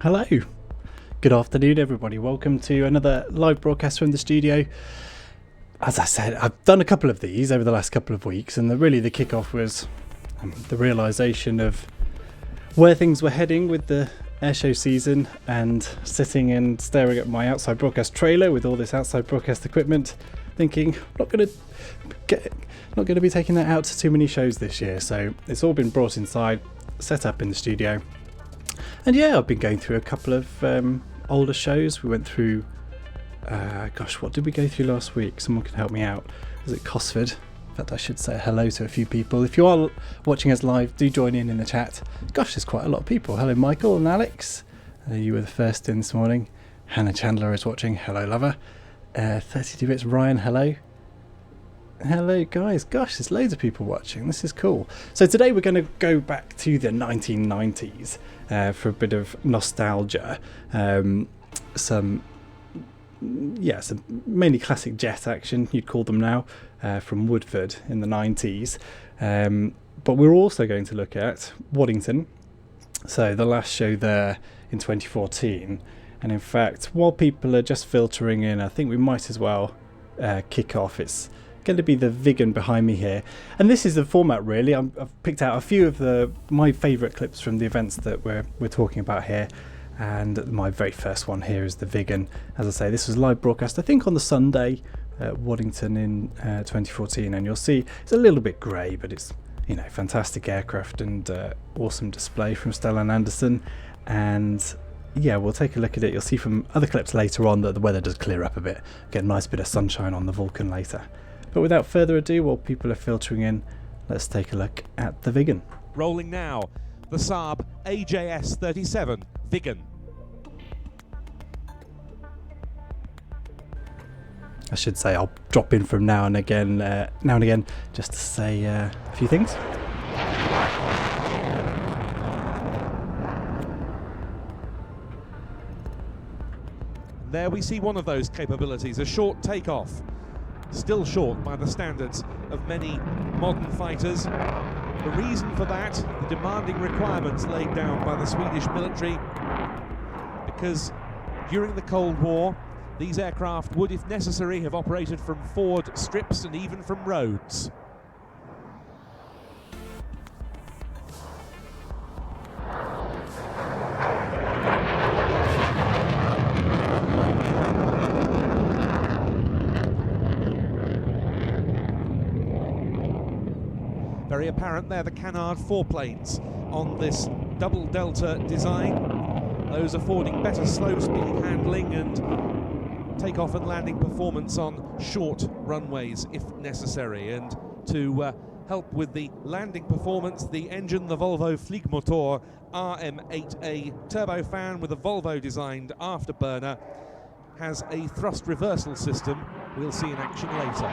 Hello, good afternoon everybody, welcome to another live broadcast from the studio. As I said, I've done a couple of these over the last couple of weeks, and the kickoff was the realisation of where things were heading with the airshow season, and sitting and staring at my outside broadcast trailer with all this outside broadcast equipment, thinking not going to be taking that out to too many shows this year. So it's all been brought inside, set up in the studio. And yeah, I've been going through a couple of older shows. We went through, what did we go through last week? Someone can help me out. Was it Cosford? In fact, I should say hello to a few people. If you are watching us live, do join in the chat. Gosh, there's quite a lot of people. Hello, Michael and Alex. You were the first in this morning. Hannah Chandler is watching. Hello, lover. 32 bits. Ryan, hello. Hello guys, gosh, there's loads of people watching. This is cool. So today we're going to go back to the 1990s for a bit of nostalgia. Some mainly classic jet action, you'd call them now, from Woodford in the 90s. But we're also going to look at Waddington. So the last show there in 2014. And in fact, while people are just filtering in, I think we might as well kick off. It's going to be the Viggen behind me here, and this is the format really. I've picked out a few of my favourite clips from the events that we're talking about here, and my very first one here is the Viggen. As I say, this was live broadcast I think on the Sunday at Waddington in 2014, and you'll see it's a little bit grey, but it's fantastic aircraft and awesome display from Stellan Anderson. And yeah, we'll take a look at it. You'll see from other clips later on that the weather does clear up a bit, get a nice bit of sunshine on the Vulcan later. But without further ado, while people are filtering in, let's take a look at the Viggen. Rolling now, the Saab AJS-37 Viggen. I should say I'll drop in from now and again, just to say a few things. There we see one of those capabilities, a short takeoff. Still short by the standards of many modern fighters. The reason for that, the demanding requirements laid down by the Swedish military, because during the Cold War, these aircraft would, if necessary, have operated from forward strips and even from roads. Very apparent there, the canard foreplanes on this double delta design, those affording better slow speed handling and takeoff and landing performance on short runways if necessary. And to help with the landing performance, the engine, the Volvo Flygmotor RM8A turbofan with a Volvo designed afterburner, has a thrust reversal system we'll see in action later.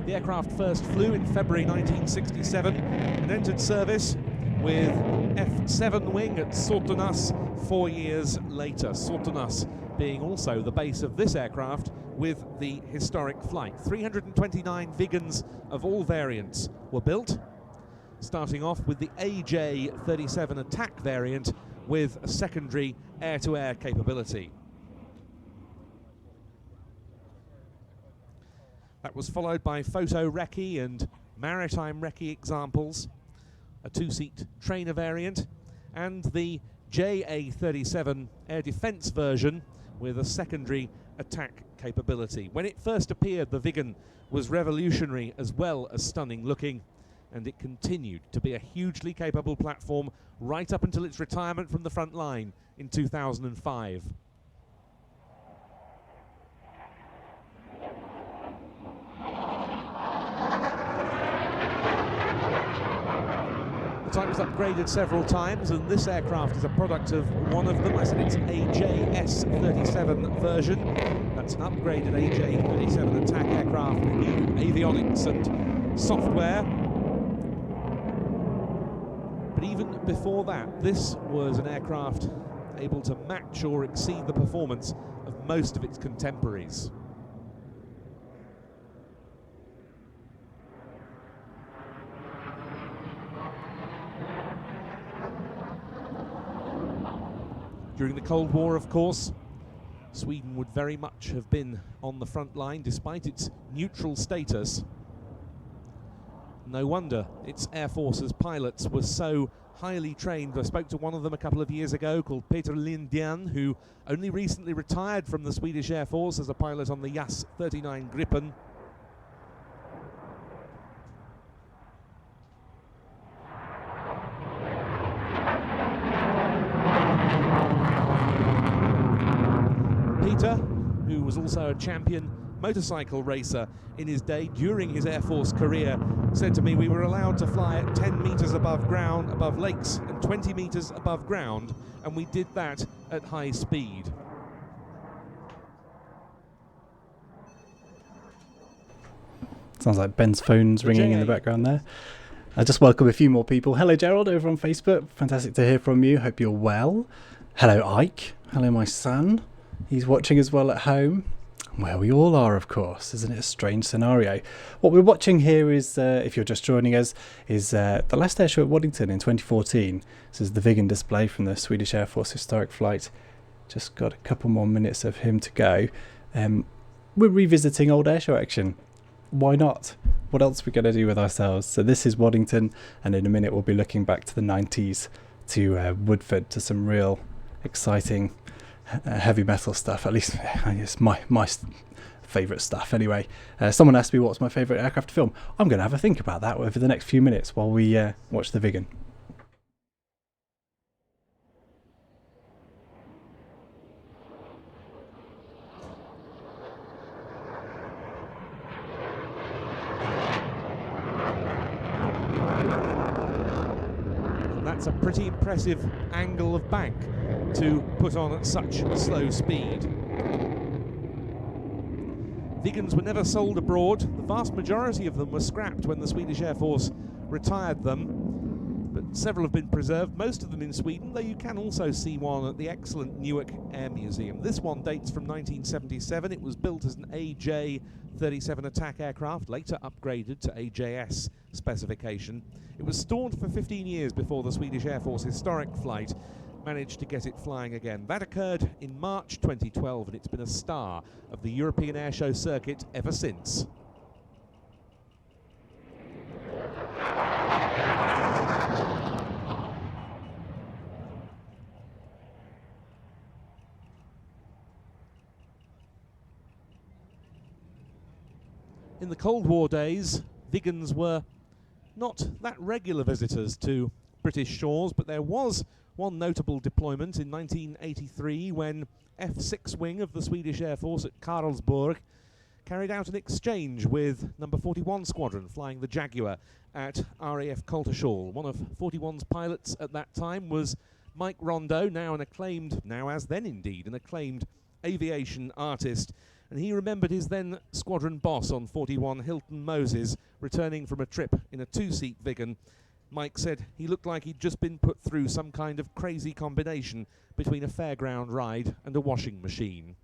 The aircraft first flew in February 1967 and entered service with F7 wing at Såtenäs 4 years later. Såtenäs being also the base of this aircraft with the historic flight. 329 Viggens of all variants were built, starting off with the AJ-37 attack variant with a secondary air-to-air capability. That was followed by photo recce and maritime recce examples, a two-seat trainer variant, and the JA-37 air defence version with a secondary attack capability. When it first appeared, the Viggen was revolutionary as well as stunning looking, and it continued to be a hugely capable platform right up until its retirement from the front line in 2005. The type was upgraded several times, and this aircraft is a product of one of them. I said it's AJS-37 version. That's an upgraded AJ-37 attack aircraft with new avionics and software. But even before that, this was an aircraft able to match or exceed the performance of most of its contemporaries. During the Cold War, of course, Sweden would very much have been on the front line despite its neutral status. No wonder its Air Force's pilots were so highly trained. I spoke to one of them a couple of years ago called Peter Lindén, who only recently retired from the Swedish Air Force as a pilot on the JAS 39 Gripen. Peter, who was also a champion motorcycle racer in his day during his Air Force career, said to me we were allowed to fly at 10 meters above ground, above lakes, and 20 meters above ground, and we did that at high speed. Sounds like Ben's phone's ringing in the background there. I just welcome a few more people. Hello, Gerald, over on Facebook. Fantastic to hear from you. Hope you're well. Hello, Ike. Hello, my son. He's watching as well at home. Well, we all are, of course. Isn't it a strange scenario? What we're watching here is, if you're just joining us, is the last airshow at Waddington in 2014. This is the Viggen display from the Swedish Air Force historic flight. Just got a couple more minutes of him to go. We're revisiting old airshow action. Why not? What else are we going to do with ourselves? So this is Waddington, and in a minute we'll be looking back to the 90s, to Woodford, to some real exciting heavy metal stuff. At least it's my favourite stuff anyway. Someone asked me what's my favourite aircraft film. I'm going to have a think about that over the next few minutes while we watch the Viggen. That's a pretty impressive angle of bank to put on at such slow speed. Viggens were never sold abroad. The vast majority of them were scrapped when the Swedish Air Force retired them, but several have been preserved, most of them in Sweden, though you can also see one at the excellent Newark Air Museum. This one dates from 1977. It was built as an AJ-37 attack aircraft, later upgraded to AJS specification. It was stored for 15 years before the Swedish Air Force historic flight managed to get it flying again. That occurred in March 2012, and it's been a star of the European airshow circuit ever since. In the Cold War days, Viggens were not that regular visitors to British shores, but there was one notable deployment in 1983 when F6 wing of the Swedish Air Force at Karlsborg carried out an exchange with number 41 Squadron flying the Jaguar at RAF Typhoon. One of 41's pilots at that time was Mike Rondo, now an acclaimed aviation artist, and he remembered his then squadron boss on 41, Hilton Moses, returning from a trip in a two-seat Viggen. Mike said he looked like he'd just been put through some kind of crazy combination between a fairground ride and a washing machine.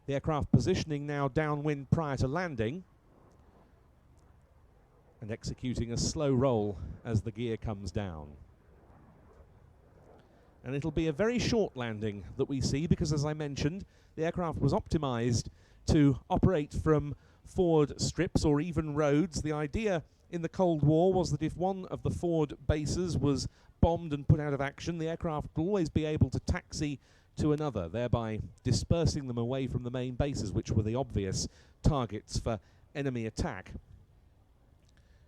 The aircraft positioning now downwind prior to landing and executing a slow roll as the gear comes down. And it'll be a very short landing that we see because, as I mentioned, the aircraft was optimized to operate from forward strips or even roads. The idea in the Cold War was that if one of the forward bases was bombed and put out of action, the aircraft would always be able to taxi to another, thereby dispersing them away from the main bases, which were the obvious targets for enemy attack.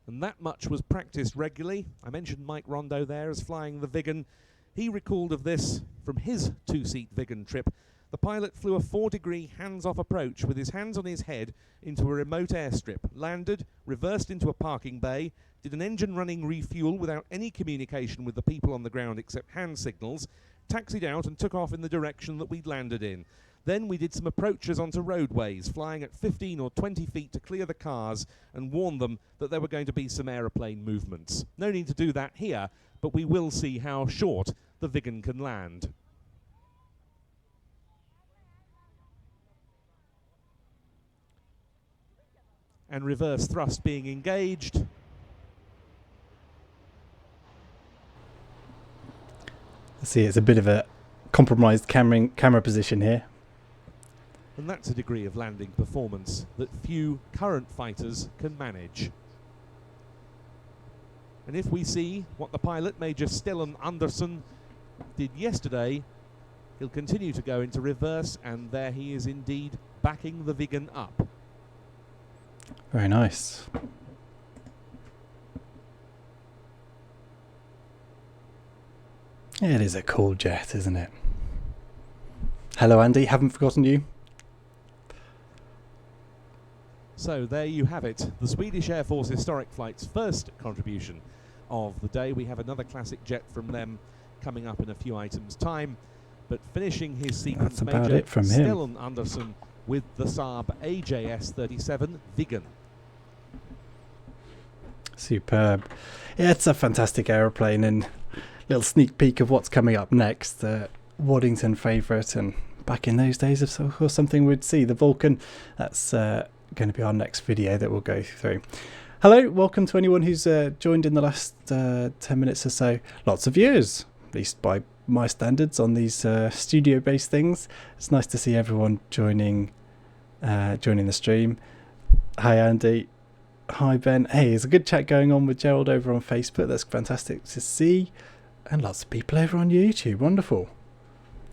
And that much was practiced regularly. I mentioned Mike Rondo there as flying the Viggen. He recalled of this from his two-seat Viggen trip. The pilot flew a 4-degree hands-off approach with his hands on his head into a remote airstrip, landed, reversed into a parking bay, did an engine-running refuel without any communication with the people on the ground except hand signals, taxied out and took off in the direction that we'd landed in. Then we did some approaches onto roadways, flying at 15 or 20 feet to clear the cars and warn them that there were going to be some aeroplane movements. No need to do that here, but we will see how short the Viggen can land. and reverse thrust being engaged. See, it's a bit of a compromised camera position here. And that's a degree of landing performance that few current fighters can manage. And if we see what the pilot, Major Stellan Andersson, did yesterday, he'll continue to go into reverse, and there he is indeed backing the Viggen up. Very nice. It is a cool jet, isn't it? Hello, Andy. Haven't forgotten you. So there you have it, the Swedish Air Force Historic Flight's first contribution of the day. We have another classic jet from them coming up in a few items' time. But finishing his sequence, That's about Major it from him. Stellan Andersson with the Saab AJS-37 Viggen. Superb. Yeah, it's a fantastic aeroplane, and little sneak peek of what's coming up next. Waddington favourite, and back in those days, of course, something we'd see. The Vulcan. That's going to be our next video that we'll go through. Hello, welcome to anyone who's joined in the last 10 minutes or so. Lots of viewers, at least by my standards, on these studio-based things. It's nice to see everyone joining the stream. Hi, Andy. Hi, Ben. Hey, there's a good chat going on with Gerald over on Facebook. That's fantastic to see. And lots of people over on YouTube. Wonderful.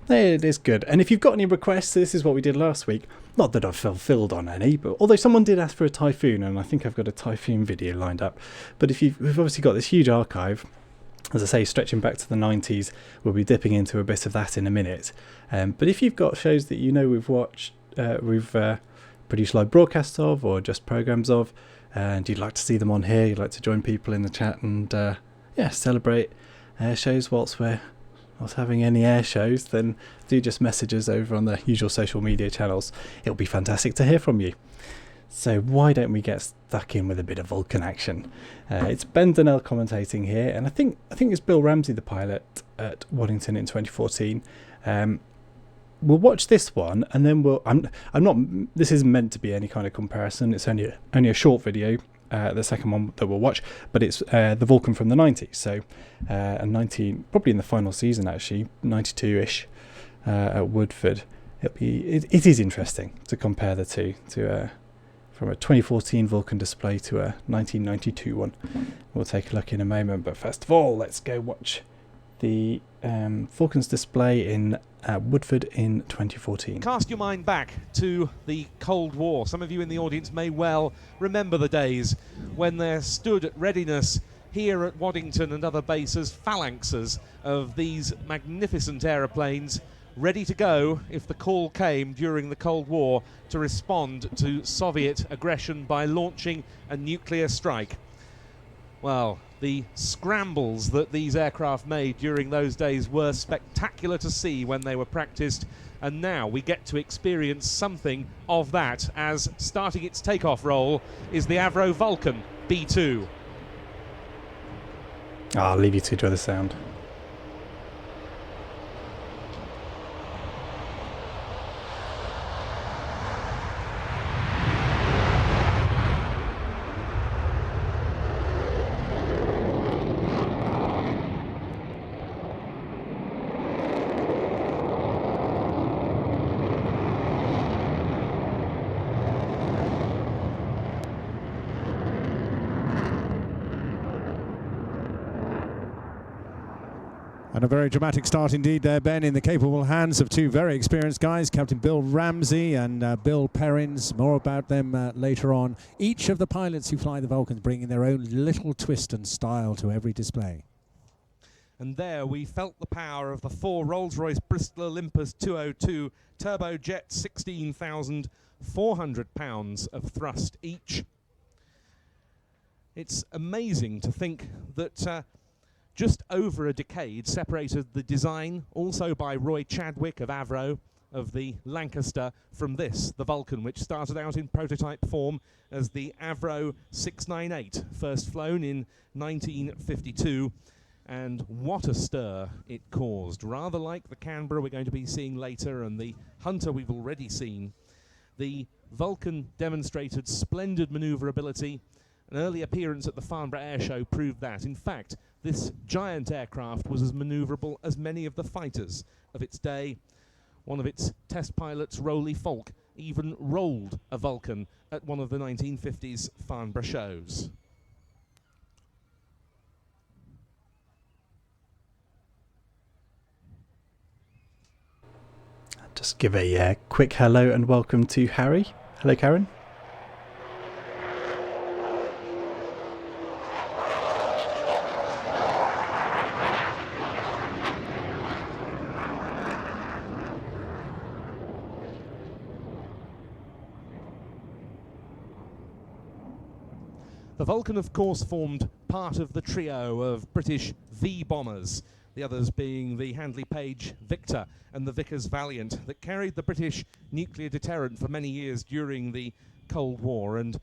It is good. And if you've got any requests, this is what we did last week. Not that I've fulfilled on any, but although someone did ask for a Typhoon, and I think I've got a Typhoon video lined up. But we've obviously got this huge archive, as I say, stretching back to the 90s. We'll be dipping into a bit of that in a minute. But if you've got shows that you know we've watched, we've produced live broadcasts of, or just programs of, and you'd like to see them on here, you'd like to join people in the chat and celebrate air shows whilst we're not having any air shows, then do just message us over on the usual social media channels. It'll be fantastic to hear from you. So why don't we get stuck in with a bit of Vulcan action? It's Ben Donnell commentating here, and I think it's Bill Ramsey, the pilot at Waddington in 2014. We'll watch this one, and then I'm not. This isn't meant to be any kind of comparison. It's only a short video. The second one that we'll watch, but it's the Vulcan from the 90s. So, probably in the final season actually, 92-ish at Woodford. It is interesting to compare the two from a 2014 Vulcan display to a 1992 one. We'll take a look in a moment, but first of all, let's go watch the Vulcan's display in Woodford in 2014. Cast your mind back to the Cold War. Some of you in the audience may well remember the days when there stood at readiness here at Waddington and other bases phalanxes of these magnificent aeroplanes ready to go if the call came during the Cold War to respond to Soviet aggression by launching a nuclear strike. Well, the scrambles that these aircraft made during those days were spectacular to see when they were practiced, and now we get to experience something of that as starting its takeoff roll is the Avro Vulcan B2. I'll leave you to enjoy the sound. And a very dramatic start indeed there, Ben, in the capable hands of two very experienced guys, Captain Bill Ramsey and Bill Perrins. More about them later on. Each of the pilots who fly the Vulcans bringing their own little twist and style to every display. And there we felt the power of the four Rolls-Royce Bristol Olympus 202 turbojet, 16,400 pounds of thrust each. It's amazing to think that just over a decade separated the design, also by Roy Chadwick of Avro, of the Lancaster, from this, the Vulcan, which started out in prototype form as the Avro 698, first flown in 1952. And what a stir it caused. Rather like the Canberra we're going to be seeing later and the Hunter we've already seen, the Vulcan demonstrated splendid manoeuvrability. An early appearance at the Farnborough Airshow proved that. In fact, this giant aircraft was as manoeuvrable as many of the fighters of its day. One of its test pilots, Rowley Falk, even rolled a Vulcan at one of the 1950s Farnborough shows. Just give a quick hello and welcome to Harry. Hello, Karen. The Vulcan, of course, formed part of the trio of British V bombers, the others being the Handley Page Victor and the Vickers Valiant, that carried the British nuclear deterrent for many years during the Cold War. And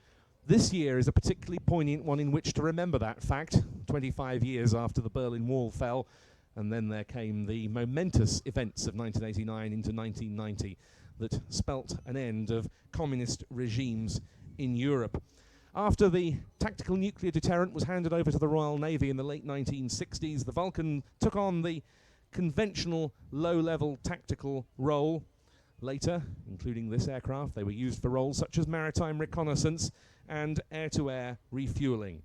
this year is a particularly poignant one in which to remember that fact, 25 years after the Berlin Wall fell. And then there came the momentous events of 1989 into 1990 that spelt an end of communist regimes in Europe. After the tactical nuclear deterrent was handed over to the Royal Navy in the late 1960s, the Vulcan took on the conventional low-level tactical role. Later, including this aircraft, they were used for roles such as maritime reconnaissance and air-to-air refuelling.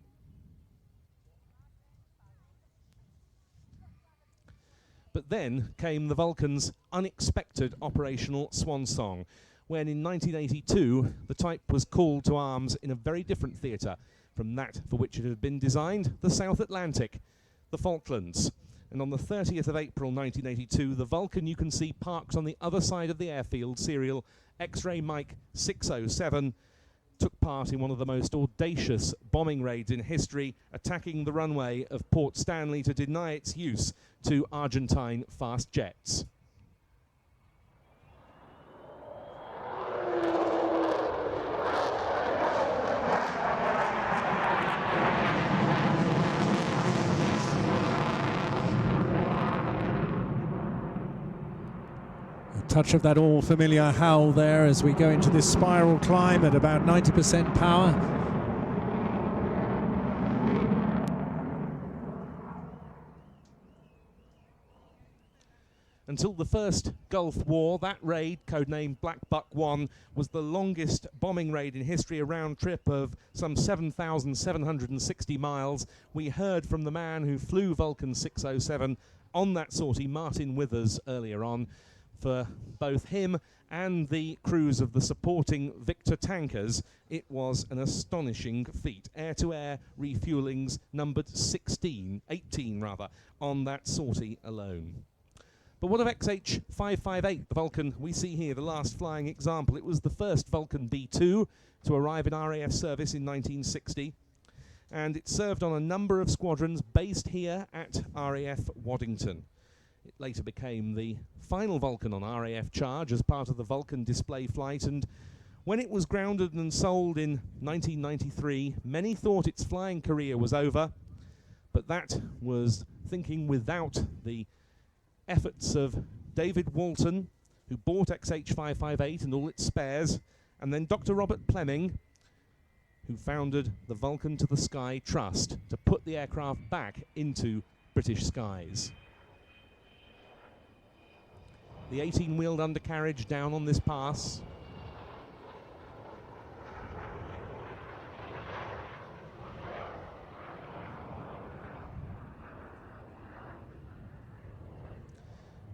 But then came the Vulcan's unexpected operational swan song, when in 1982 the type was called to arms in a very different theatre from that for which it had been designed, the South Atlantic, the Falklands. And on the 30th of April 1982, the Vulcan you can see parked on the other side of the airfield, serial X-ray Mike 607, took part in one of the most audacious bombing raids in history, attacking the runway of Port Stanley to deny its use to Argentine fast jets. Touch of that all familiar howl there as we go into this spiral climb at about 90% power. Until the first Gulf War, that raid, codenamed Black Buck 1, was the longest bombing raid in history, a round trip of some 7,760 miles. We heard from the man who flew Vulcan 607 on that sortie, Martin Withers, earlier on. For both him and the crews of the supporting Victor tankers, it was an astonishing feat. Air-to-air refuelings numbered 18 on that sortie alone. But what of XH-558, the Vulcan we see here, the last flying example? It was the first Vulcan B-2 to arrive in RAF service in 1960, and it served on a number of squadrons based here at RAF Waddington. It later became the final Vulcan on RAF charge as part of the Vulcan display flight, and when it was grounded and sold in 1993, many thought its flying career was over, but that was thinking without the efforts of David Walton, who bought XH-558 and all its spares, and then Dr. Robert Plemming, who founded the Vulcan to the Sky Trust to put the aircraft back into British skies. The 18-wheeled undercarriage down on this pass.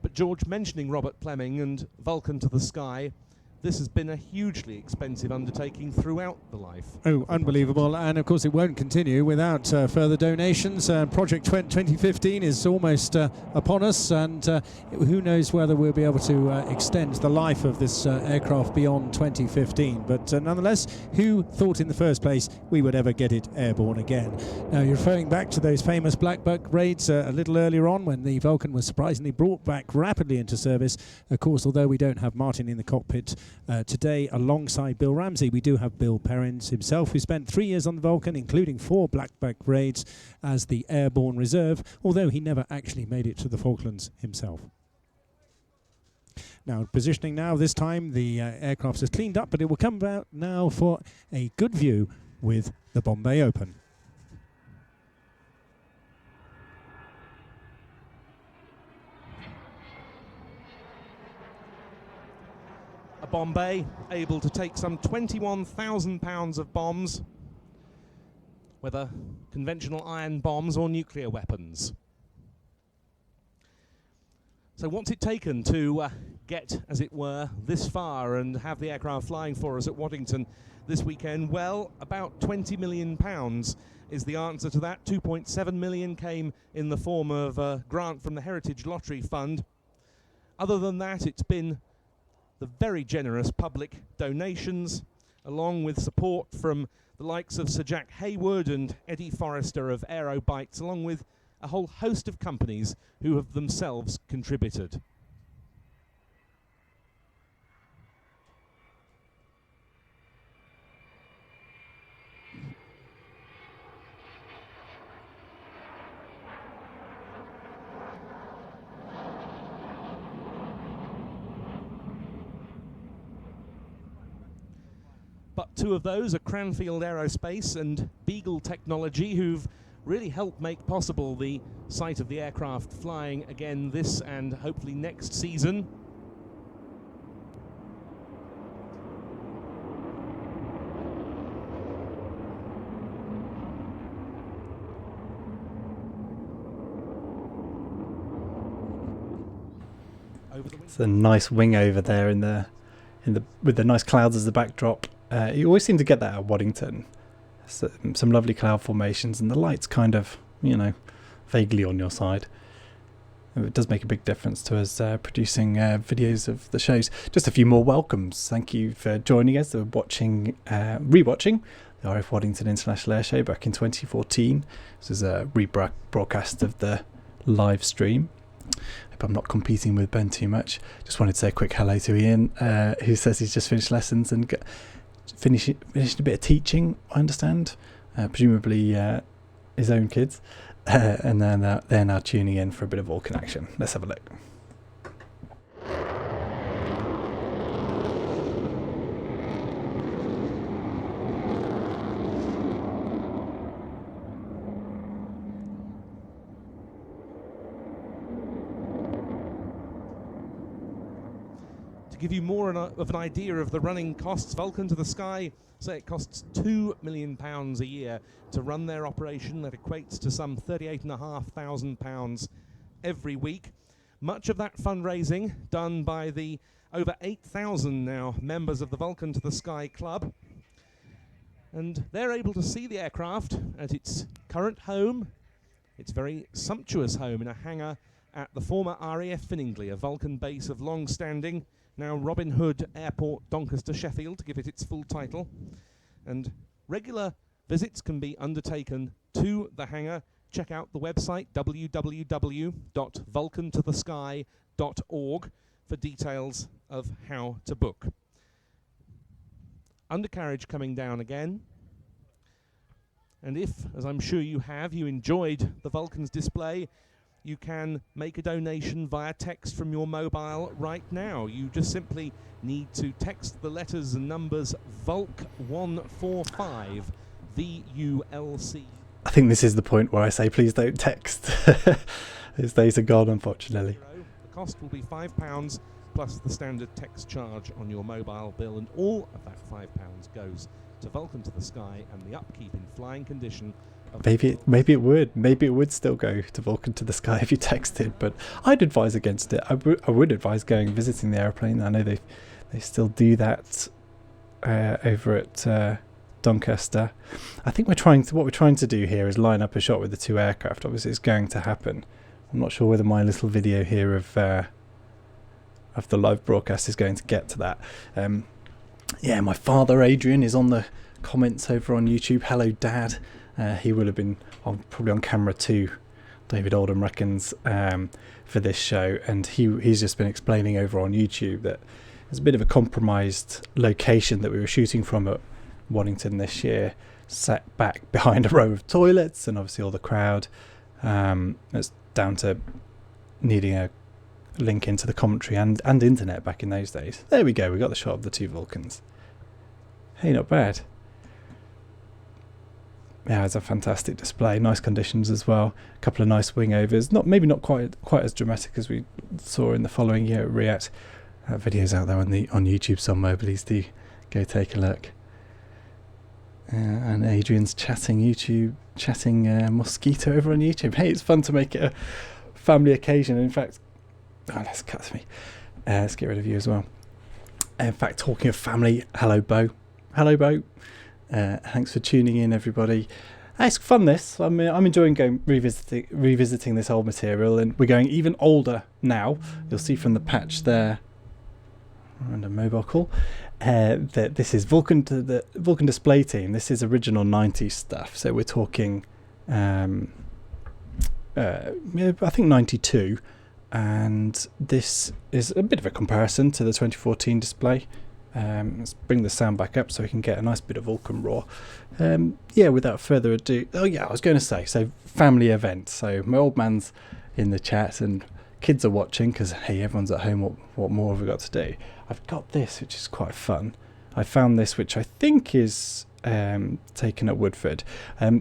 But George, mentioning Robert Plemming and Vulcan to the Sky, this has been a hugely expensive undertaking throughout the life. Oh, unbelievable. And of course it won't continue without further donations. Project 2015 is almost upon us, and who knows whether we'll be able to extend the life of this aircraft beyond 2015. But nonetheless, who thought in the first place we would ever get it airborne again? Now, you're referring back to those famous Black Buck raids a little earlier on, when the Vulcan was surprisingly brought back rapidly into service. Of course, although we don't have Martin in the cockpit today alongside Bill Ramsey, we do have Bill Perrins himself, who spent 3 years on the Vulcan, including 4 Black Buck raids as the airborne reserve, although he never actually made it to the Falklands himself. Now, positioning now, this time the aircraft is cleaned up, but it will come out now for a good view with the Bombay Open. A Bombay able to take some 21,000 pounds of bombs, whether conventional iron bombs or nuclear weapons. So what's it taken to get, as it were, this far and have the aircraft flying for us at Waddington this weekend? Well, about £20 million is the answer to that. 2.7 million came in the form of a grant from the Heritage Lottery Fund. Other than that, it's been the very generous public donations, along with support from the likes of Sir Jack Hayward and Eddie Forrester of Aero Bikes, along with a whole host of companies who have themselves contributed. But two of those are Cranfield Aerospace and Beagle Technology, who've really helped make possible the sight of the aircraft flying again this and hopefully next season. It's a nice wing over there with the nice clouds as the backdrop. You always seem to get that at Waddington. Some lovely cloud formations and the light's kind of, vaguely on your side. It does make a big difference to us producing videos of the shows. Just a few more welcomes. Thank you for joining us. We're rewatching the RAF Waddington International Air Show back in 2014. This is a rebroadcast of the live stream. Hope I'm not competing with Ben too much. Just wanted to say a quick hello to Ian, who says he's just finished lessons and finished a bit of teaching, I understand, presumably his own kids, and then they're now tuning in for a bit of Vulcan action. Let's have a look. Give you more of an idea of the running costs, Vulcan to the Sky say it costs £2 million a year to run their operation. That equates to some £38,500 every week. Much of that fundraising done by the over 8,000 now members of the Vulcan to the Sky Club. And they're able to see the aircraft at its current home, its very sumptuous home in a hangar at the former RAF Finningley, a Vulcan base of long standing, now Robin Hood Airport, Doncaster, Sheffield, to give it its full title. And regular visits can be undertaken to the hangar. Check out the website www.vulcantothesky.org for details of how to book. Undercarriage coming down again. And if, as I'm sure you have, you enjoyed the Vulcan's display, you can make a donation via text from your mobile right now. You just simply need to text the letters and numbers VULC145 VULC. I think this is the point where I say please don't text. Those days are gone, unfortunately. The cost will be £5 plus the standard text charge on your mobile bill, and all of that £5 goes to Vulcan to the Sky and the upkeep in flying condition. Maybe it would still go to Vulcan to the Sky if you texted, but I'd advise against it. I would advise going and visiting the airplane. I know they still do that over at Doncaster. I think what we're trying to do here is line up a shot with the two aircraft. Obviously, it's going to happen. I'm not sure whether my little video here of the live broadcast is going to get to that. My father Adrian is on the comments over on YouTube. Hello, Dad. He will have been probably on camera too, David Oldham reckons, for this show, and he's just been explaining over on YouTube that there's a bit of a compromised location that we were shooting from at Waddington this year, set back behind a row of toilets, and obviously all the crowd. It's down to needing a link into the commentary and internet back in those days. There we go, we got the shot of the two Vulcans. Hey, not bad. Yeah, it's a fantastic display. Nice conditions as well. A couple of nice wing overs. Maybe not quite as dramatic as we saw in the following year at React. Videos out there on YouTube somewhere. Please do go take a look. And Adrian's chatting mosquito over on YouTube. Hey, it's fun to make it a family occasion. In fact, let's cut to me. Let's get rid of you as well. In fact, talking of family, hello Bo. Hello Bo. Thanks for tuning in, everybody. It's fun. This I'm enjoying revisiting this old material, and we're going even older now. You'll see from the patch there. And a mobile call. That this is Vulcan to the Vulcan display team. This is original 90s stuff. So we're talking, I think 92, and this is a bit of a comparison to the 2014 display. Let's bring the sound back up so we can get a nice bit of Vulcan roar. Without further ado, I was going to say, so family event. So my old man's in the chat and kids are watching because, hey, everyone's at home. What more have we got to do? I've got this, which is quite fun. I found this, which I think is taken at Woodford.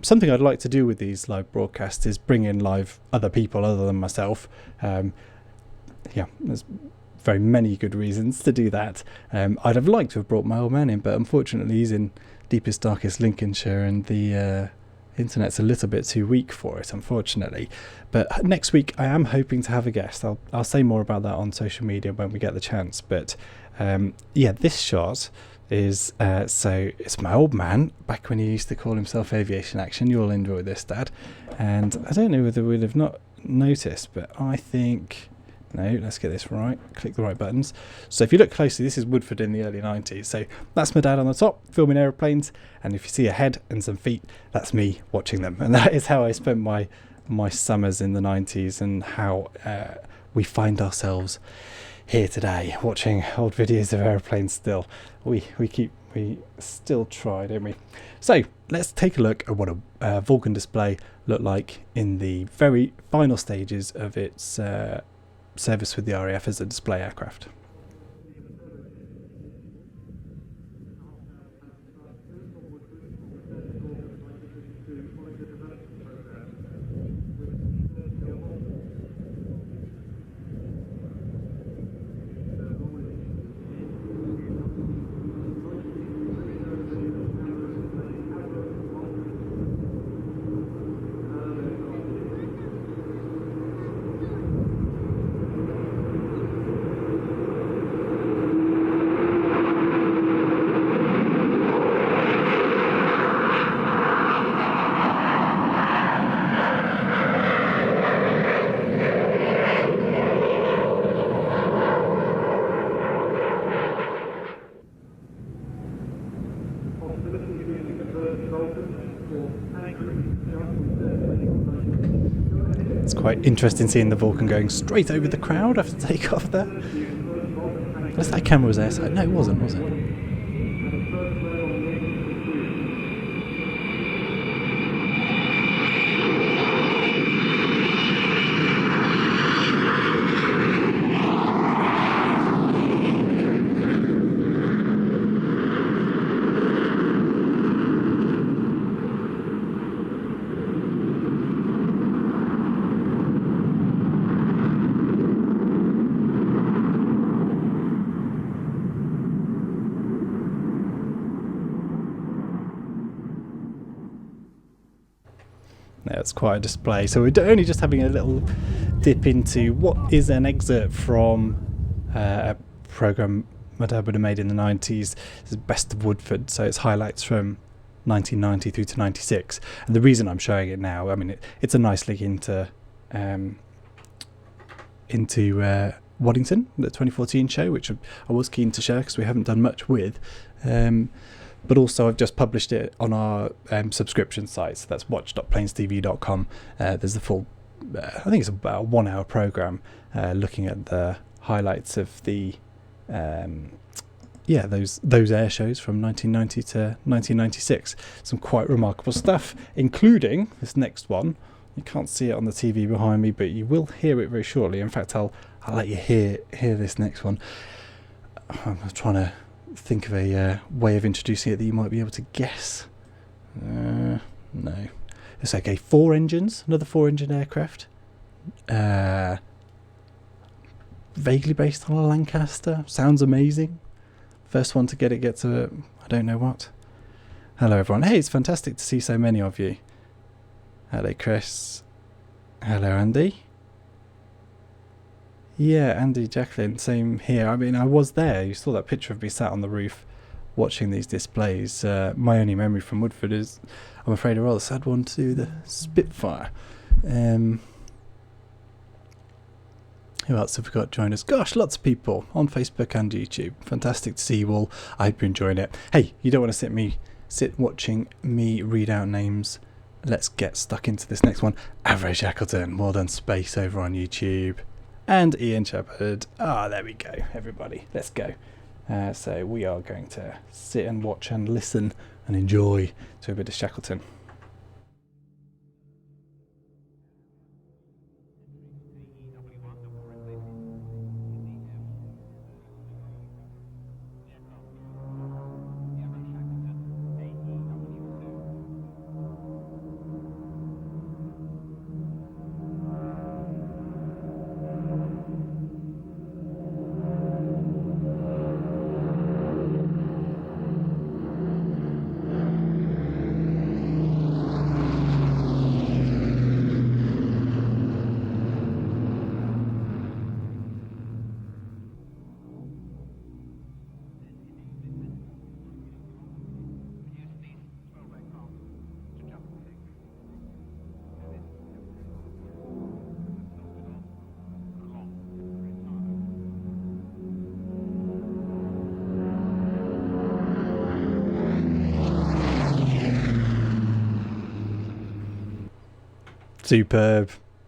Something I'd like to do with these live broadcasts is bring in live other people other than myself. There's very many good reasons to do that. I'd have liked to have brought my old man in, but unfortunately he's in deepest, darkest Lincolnshire, and the internet's a little bit too weak for it, unfortunately. But next week I am hoping to have a guest. I'll say more about that on social media when we get the chance. But this shot is so it's my old man back when he used to call himself Aviation Action. You'll enjoy this, Dad. And I don't know whether we'd have not noticed, but I think, no, let's get this right. Click the right buttons. So if you look closely, this is Woodford in the early 90s. So that's my dad on the top, filming aeroplanes. And if you see a head and some feet, that's me watching them. And that is how I spent my summers in the 90s, and how we find ourselves here today, watching old videos of aeroplanes still. We still try, don't we? So let's take a look at what a Vulcan display looked like in the very final stages of its service with the RAF as a display aircraft. It's quite interesting seeing the Vulcan going straight over the crowd after takeoff there. Unless that camera was airside. No, it wasn't, was it? It's quite a display. So we're only just having a little dip into what is an excerpt from a programme my dad would have made in the 90s. It's Best of Woodford, so it's highlights from 1990 through to 96. And the reason I'm showing it now, I mean, it's a nice link into Waddington, the 2014 show, which I was keen to share because we haven't done much with. But also I've just published it on our subscription site, so that's watch.planestv.com. There's the full, I think it's about a 1 hour programme looking at the highlights of the those air shows from 1990 to 1996. Some quite remarkable stuff, including this next one, You can't see it on the TV behind me, but you will hear it very shortly. In fact, I'll let you hear this next one. I'm trying to think of a way of introducing it that you might be able to guess. No. It's okay. 4 engines, another 4-engine aircraft. Vaguely based on a Lancaster. Sounds amazing. First one to get it gets a I don't know what. Hello everyone. Hey, it's fantastic to see so many of you. Hello Chris. Hello Andy. Yeah, Andy, Jacqueline, same here. I mean, I was there. You saw that picture of me sat on the roof watching these displays. My only memory from Woodford is, I'm afraid, a rather sad one too, the Spitfire. Who else have we got join us? Gosh, lots of people on Facebook and YouTube. Fantastic to see you all. I hope you're enjoying it. Hey, you don't want to sit watching me read out names. Let's get stuck into this next one. RAF Shackleton, well done Space over on YouTube. And Ian Shepherd. There we go, everybody. Let's go. So we are going to sit and watch and listen and enjoy to a bit of Shackleton.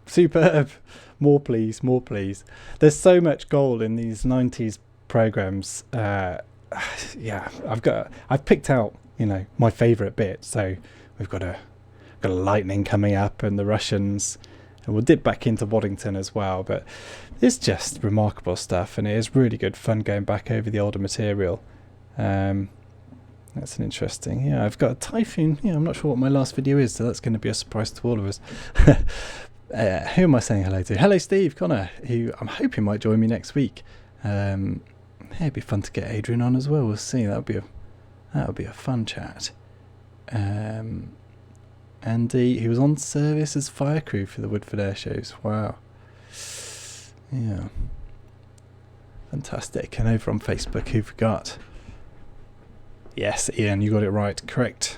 Superb. More please. There's so much gold in these 90s programs. I've picked out, my favorite bit. So we've got a lightning coming up and the Russians, and we'll dip back into Waddington as well, but it's just remarkable stuff, and it is really good fun going back over the older material. That's an interesting. I've got a Typhoon. I'm not sure what my last video is, so that's going to be a surprise to all of us. Who am I saying hello to? Hello, Steve Connor, who I'm hoping might join me next week. It'd be fun to get Adrian on as well. We'll see. That would be a fun chat. Andy, he was on service as fire crew for the Woodford air shows. Wow. Yeah. Fantastic. And over on Facebook, who forgot? Yes, Ian, you got it right. Correct.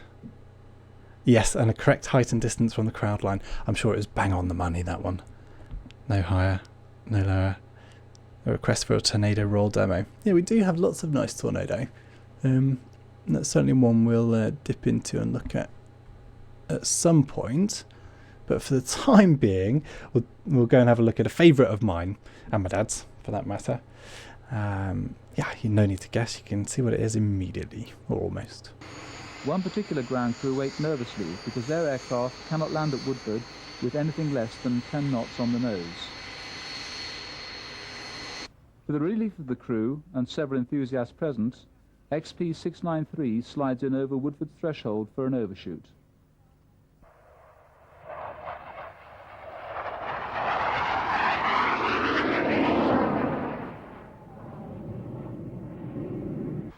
Yes, and a correct height and distance from the crowd line. I'm sure it was bang on the money, that one. No higher, no lower. A request for a tornado roll demo. Yeah, we do have lots of nice tornado. That's certainly one we'll dip into and look at some point. But for the time being, we'll go and have a look at a favourite of mine, and my dad's, for that matter. No need to guess. You can see what it is immediately, or almost. One particular ground crew wait nervously because their aircraft cannot land at Woodford with anything less than 10 knots on the nose. For the relief of the crew and several enthusiasts present, XP693 slides in over Woodford's threshold for an overshoot.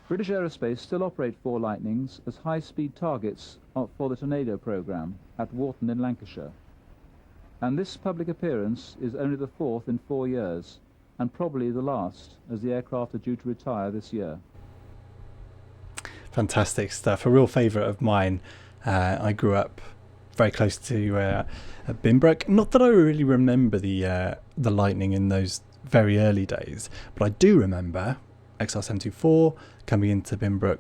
British Aerospace still operate 4 Lightnings as high-speed targets for the Tornado program at Warton in Lancashire. And this public appearance is only the 4th in 4 years, and probably the last, as the aircraft are due to retire this year. Fantastic stuff. A real favourite of mine. I grew up very close to Binbrook. Not that I really remember the Lightning in those very early days, but I do remember XR724 coming into Binbrook,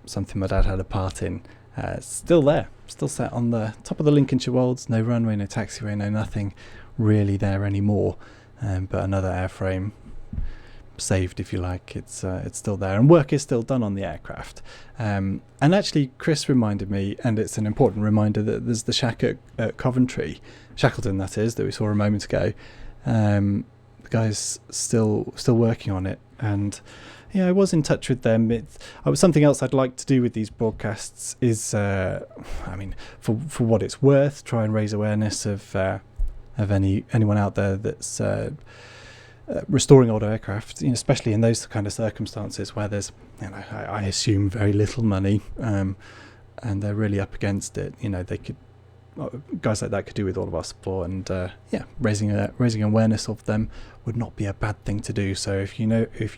something my dad had a part in. Still there, still sat on the top of the Lincolnshire Wolds. No runway, no taxiway, no nothing really there anymore. But another airframe saved, if you like. It's still there, and work is still done on the aircraft. And actually, Chris reminded me, and it's an important reminder, that there's the shack at Coventry, Shackleton, that is, that we saw a moment ago. The guys still working on it, and yeah, I was in touch with them. Something else I'd like to do with these broadcasts is, I mean, for what it's worth, try and raise awareness of anyone out there that's restoring old aircraft, especially in those kind of circumstances where there's, I assume, very little money, and they're really up against it. They could, guys like that could do with all of our support, and raising awareness of them would not be a bad thing to do. So if you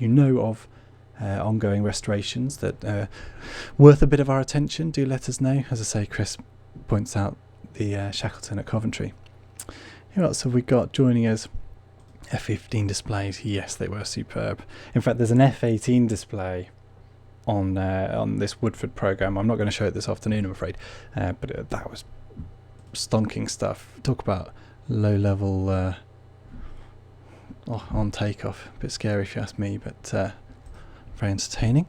know of ongoing restorations that are worth a bit of our attention, do let us know. As I say, Chris points out the Shackleton at Coventry. Who else have we got joining us? F-15 displays, yes, they were superb. In fact, there's an F-18 display on this Woodford programme. I'm not going to show it this afternoon, I'm afraid, but that was stonking stuff. Talk about low-level on takeoff. A bit scary if you ask me, but very entertaining.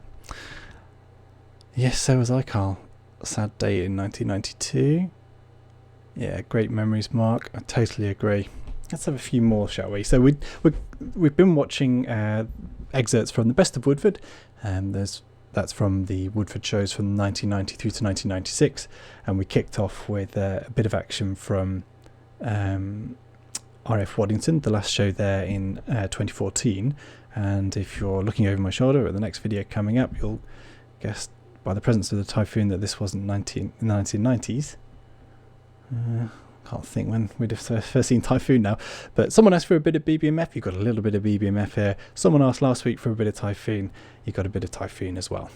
Yes, so was I, Carl. Sad day in 1992. Yeah, great memories, Mark. I totally agree. Let's have a few more, shall we? So we've been watching excerpts from the Best of Woodford. That's from the Woodford shows from 1993 to 1996, and we kicked off with a bit of action from RAF Waddington, the last show there in 2014. And if you're looking over my shoulder at the next video coming up, you'll guess by the presence of the Typhoon that this wasn't the 1990s. Can't think when we'd have first seen Typhoon now, but someone asked for a bit of BBMF. You got a little bit of BBMF here. Someone asked last week for a bit of Typhoon. You got a bit of Typhoon as well.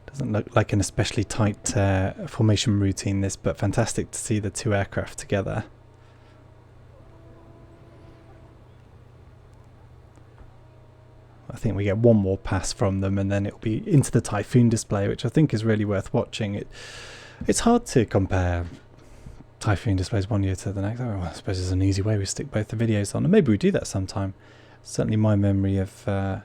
Doesn't look like an especially tight formation routine, this, but fantastic to see the two aircraft together. I think we get one more pass from them, and then it'll be into the Typhoon display, which I think is really worth watching. It's hard to compare Typhoon displays one year to the next. I suppose there's an easy way we stick both the videos on, and maybe we do that sometime. Certainly my memory of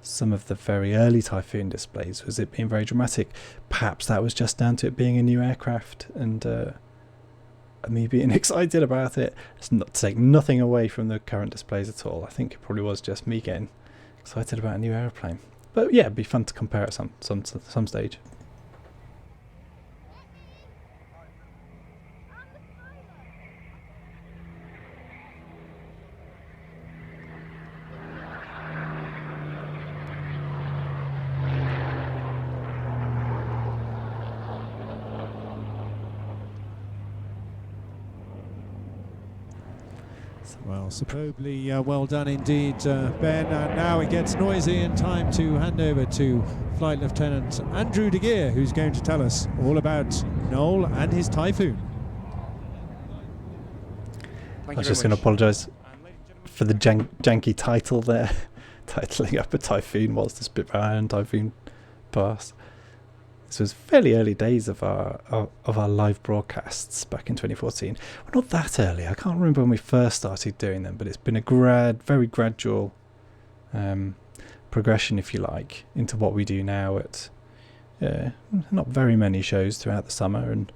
some of the very early Typhoon displays was it being very dramatic. Perhaps that was just down to it being a new aircraft and me being excited about it. It's not to take nothing away from the current displays at all. I think it probably was just me getting excited about a new aeroplane. But yeah, it'd be fun to compare at some stage. Well, superbly well done indeed, Ben. And now it gets noisy and time to hand over to Flight Lieutenant Andrew De Geer, who's going to tell us all about Noel and his Typhoon. I was just going to apologise for the janky title there, titling up a Typhoon whilst the Spitfire and Typhoon pass. This was fairly early days of our live broadcasts back in 2014. Well, not that early. I can't remember when we first started doing them, but it's been a very gradual progression, if you like, into what we do now at not very many shows throughout the summer, and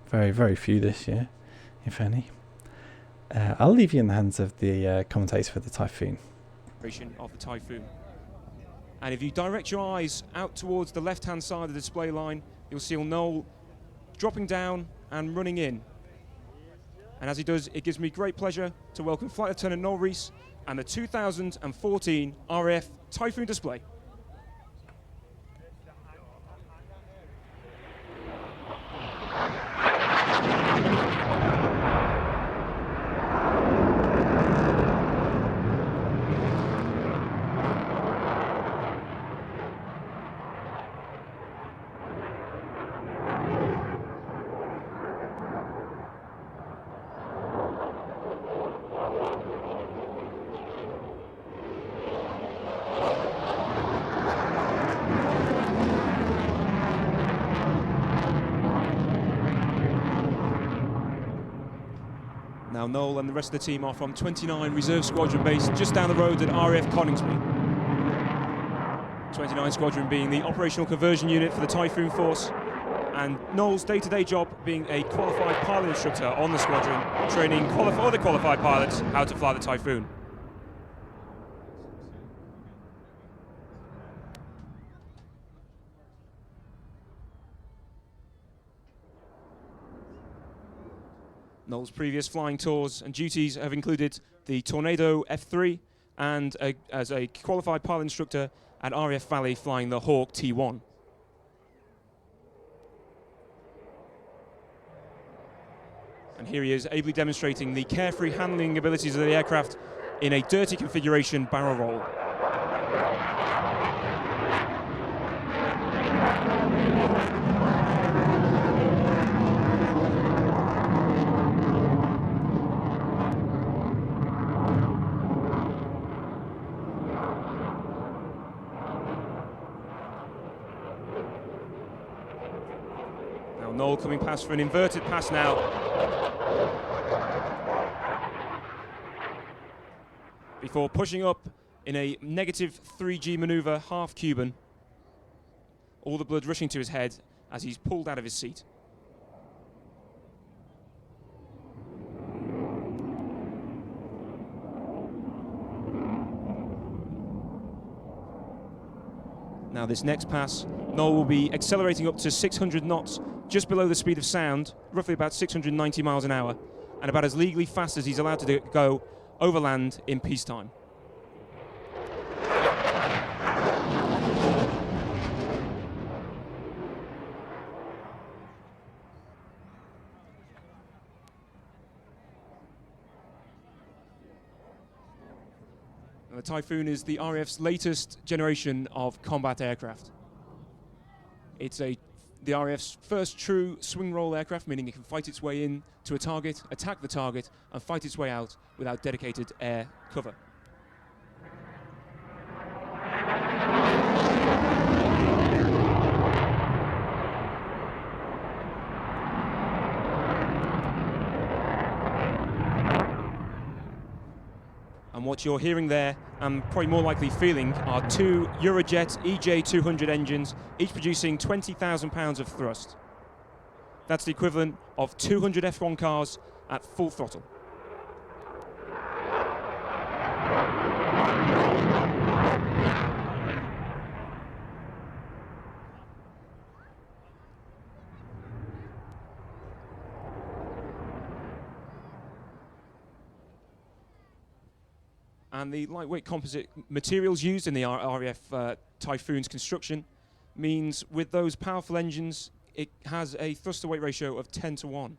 very, very few this year, if any. I'll leave you in the hands of the commentator for the Typhoon. Of the Typhoon. And if you direct your eyes out towards the left-hand side of the display line, you'll see Noel dropping down and running in. And as he does, it gives me great pleasure to welcome Flight Lieutenant Noel Rees and the 2014 RAF Typhoon display. Now Noel and the rest of the team are from 29 Reserve Squadron base just down the road at RAF Coningsby. 29 Squadron being the operational conversion unit for the Typhoon force, and Noel's day-to-day job being a qualified pilot instructor on the squadron, training other qualified pilots how to fly the Typhoon. Noel's previous flying tours and duties have included the Tornado F3 and as a qualified pilot instructor at RAF Valley flying the Hawk T1. And here he is ably demonstrating the carefree handling abilities of the aircraft in a dirty configuration barrel roll. Noel coming past for an inverted pass now. Before pushing up in a negative 3G manoeuvre, half Cuban. All the blood rushing to his head as he's pulled out of his seat. Now this next pass, Noel will be accelerating up to 600 knots, just below the speed of sound, roughly about 690 miles an hour, and about as legally fast as he's allowed to go over land in peacetime. The Typhoon is the RAF's latest generation of combat aircraft. It's the RAF's first true swing roll aircraft, meaning it can fight its way in to a target, attack the target, and fight its way out without dedicated air cover. And what you're hearing there, and probably more likely feeling, are two Eurojet EJ200 engines, each producing 20,000 pounds of thrust. That's the equivalent of 200 F1 cars at full throttle. And the lightweight composite materials used in the RAF Typhoon's construction means with those powerful engines, it has a thrust-to-weight ratio of 10:1.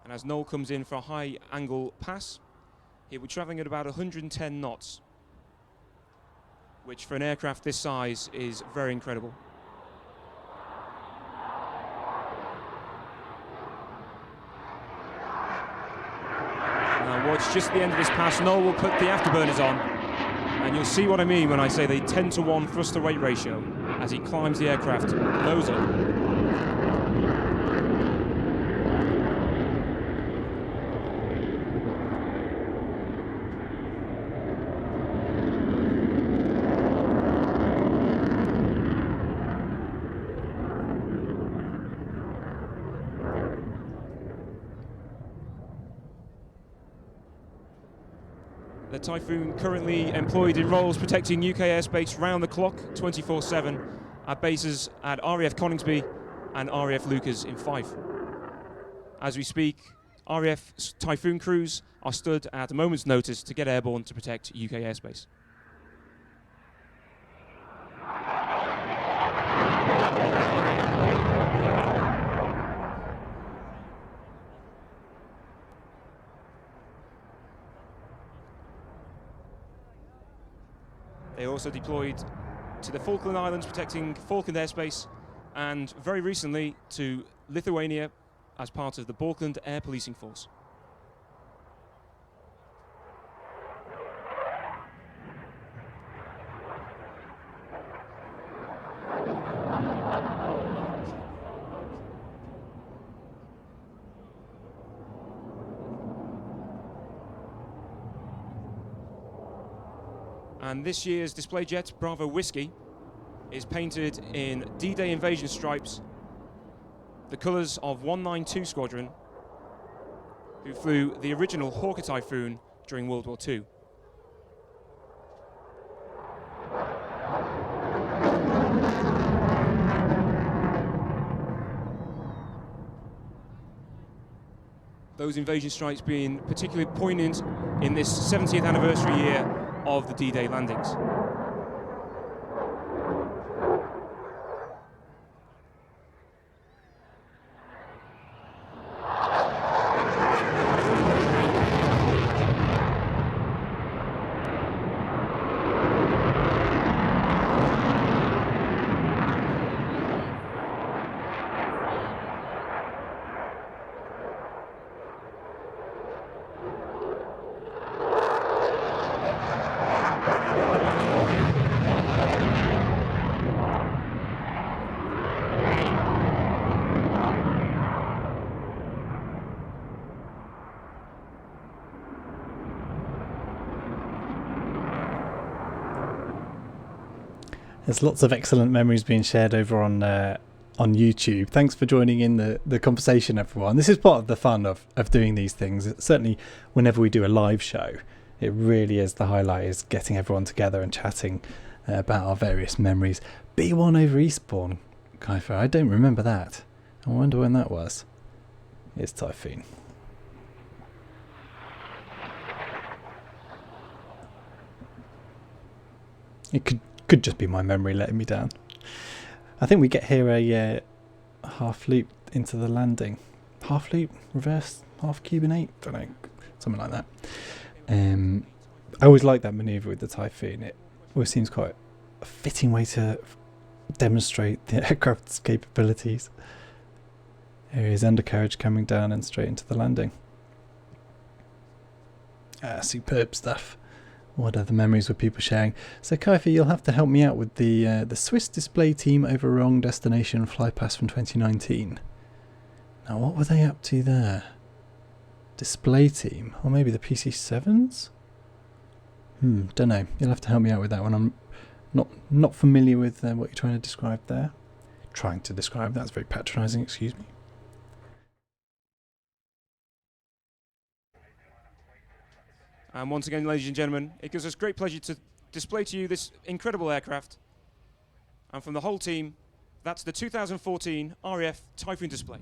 And as Noel comes in for a high-angle pass, he'll be travelling at about 110 knots, which for an aircraft this size is very incredible. Now watch just at the end of this pass, Noel will put the afterburners on, and you'll see what I mean when I say the 10:1 thrust-to-weight ratio as he climbs the aircraft nose up. The Typhoon currently employed in roles protecting UK airspace round the clock, 24/7, at bases at RAF Coningsby and RAF Lucas in Fife. As we speak, RAF Typhoon crews are stood at a moment's notice to get airborne to protect UK airspace. They also deployed to the Falkland Islands protecting Falkland airspace, and very recently to Lithuania as part of the Balkland Air Policing Force. And this year's display jet, Bravo Whiskey, is painted in D-Day invasion stripes, the colours of 192 Squadron, who flew the original Hawker Typhoon during World War II. Those invasion stripes being particularly poignant in this 70th anniversary year of the D-Day landings. There's lots of excellent memories being shared over on YouTube. Thanks for joining in the conversation, everyone. This is part of the fun of doing these things. Certainly, whenever we do a live show, it really is the highlight, is getting everyone together and chatting about our various memories. B1 over Eastbourne, Kaifer, I don't remember that. I wonder when that was. It's Typhoon. It could just be my memory letting me down. I think we get here a half loop into the landing. Half loop, reverse, half Cuban 8, don't know, something like that. I always like that manoeuvre with the Typhoon. It always seems quite a fitting way to demonstrate the aircraft's capabilities. Here is undercarriage coming down and straight into the landing. Superb stuff. What other memories were people sharing? So Kaifer, you'll have to help me out with the Swiss display team over wrong destination flypast from 2019. Now what were they up to there? Display team? Or maybe the PC-7s? Don't know. You'll have to help me out with that one. I'm not familiar with what you're trying to describe there. Trying to describe, that's very patronising, excuse me. And once again, ladies and gentlemen, it gives us great pleasure to display to you this incredible aircraft. And from the whole team, that's the 2014 RAF Typhoon display.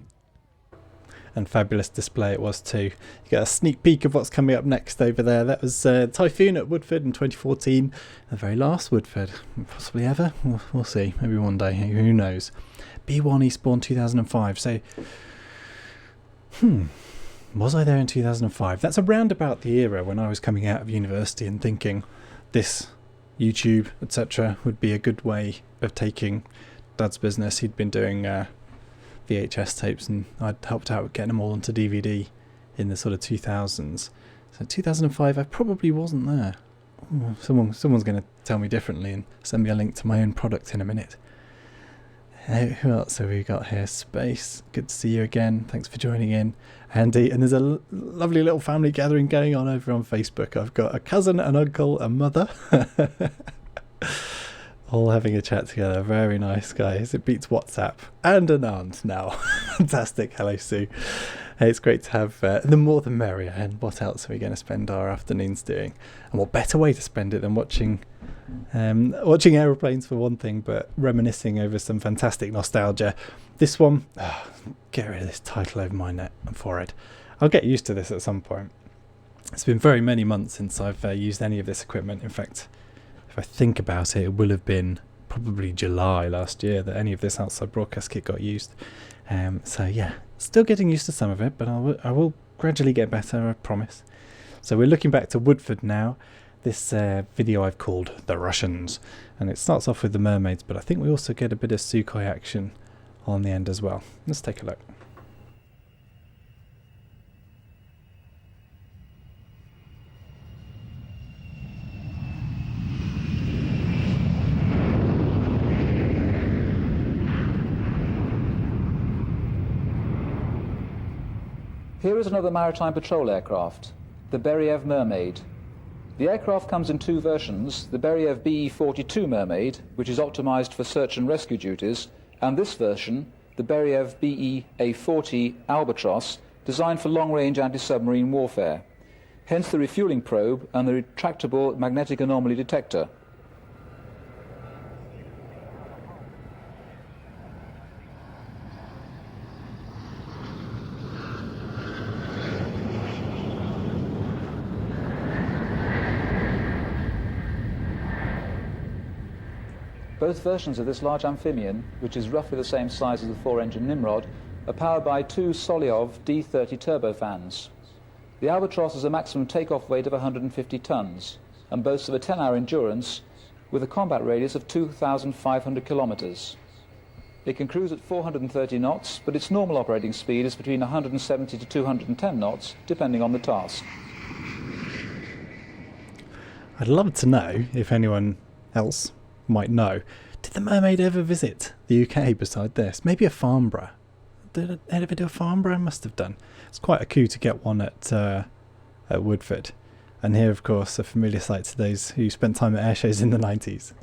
And fabulous display it was too. You get a sneak peek of what's coming up next over there. That was Typhoon at Woodford in 2014. The very last Woodford, possibly ever. We'll see. Maybe one day. Who knows? B1 Eastbourne 2005. So, was I there in 2005? That's around about the era when I was coming out of university and thinking this YouTube, etc., would be a good way of taking Dad's business. He'd been doing VHS tapes and I'd helped out with getting them all onto DVD in the sort of 2000s. So 2005, I probably wasn't there. Someone's going to tell me differently and send me a link to my own product in a minute. Who else have we got here? Space, good to see you again. Thanks for joining in. Andy, and there's a lovely little family gathering going on over on Facebook. I've got a cousin, an uncle, a mother. All having a chat together. Very nice, guys. It beats WhatsApp. And an aunt now. Fantastic. Hello, Sue. Hey, it's great to have the more the merrier. And what else are we going to spend our afternoons doing? And what better way to spend it than watching aeroplanes for one thing, but reminiscing over some fantastic nostalgia. This one, get rid of this title over my neck and forehead. I'll get used to this at some point. It's been very many months since I've used any of this equipment. In fact, if I think about it, it will have been probably July last year that any of this outside broadcast kit got used. So yeah, still getting used to some of it, but I will gradually get better, I promise. So we're looking back to Woodford now. This video I've called The Russians, and it starts off with the mermaids, but I think we also get a bit of Sukhoi action on the end as well. Let's take a look. Here is another maritime patrol aircraft, the Beriev Mermaid. The aircraft comes in two versions, the Beriev BE-42 Mermaid, which is optimized for search and rescue duties, and this version, the Beriev BE-A40 Albatross, designed for long-range anti-submarine warfare. Hence the refueling probe and the retractable magnetic anomaly detector. Both versions of this large amphibian, which is roughly the same size as the 4-engine Nimrod, are powered by two Solyov D30 turbofans. The Albatross has a maximum takeoff weight of 150 tons and boasts of a 10-hour endurance with a combat radius of 2,500 kilometers. It can cruise at 430 knots, but its normal operating speed is between 170 to 210 knots, depending on the task. I'd love to know if anyone else might know. Did the Mermaid ever visit the UK beside this? Maybe a Farnborough. Did it ever do a Farnborough? Must have done. It's quite a coup to get one at Woodford. And here, of course, a familiar sight to those who spent time at air shows in the 90s.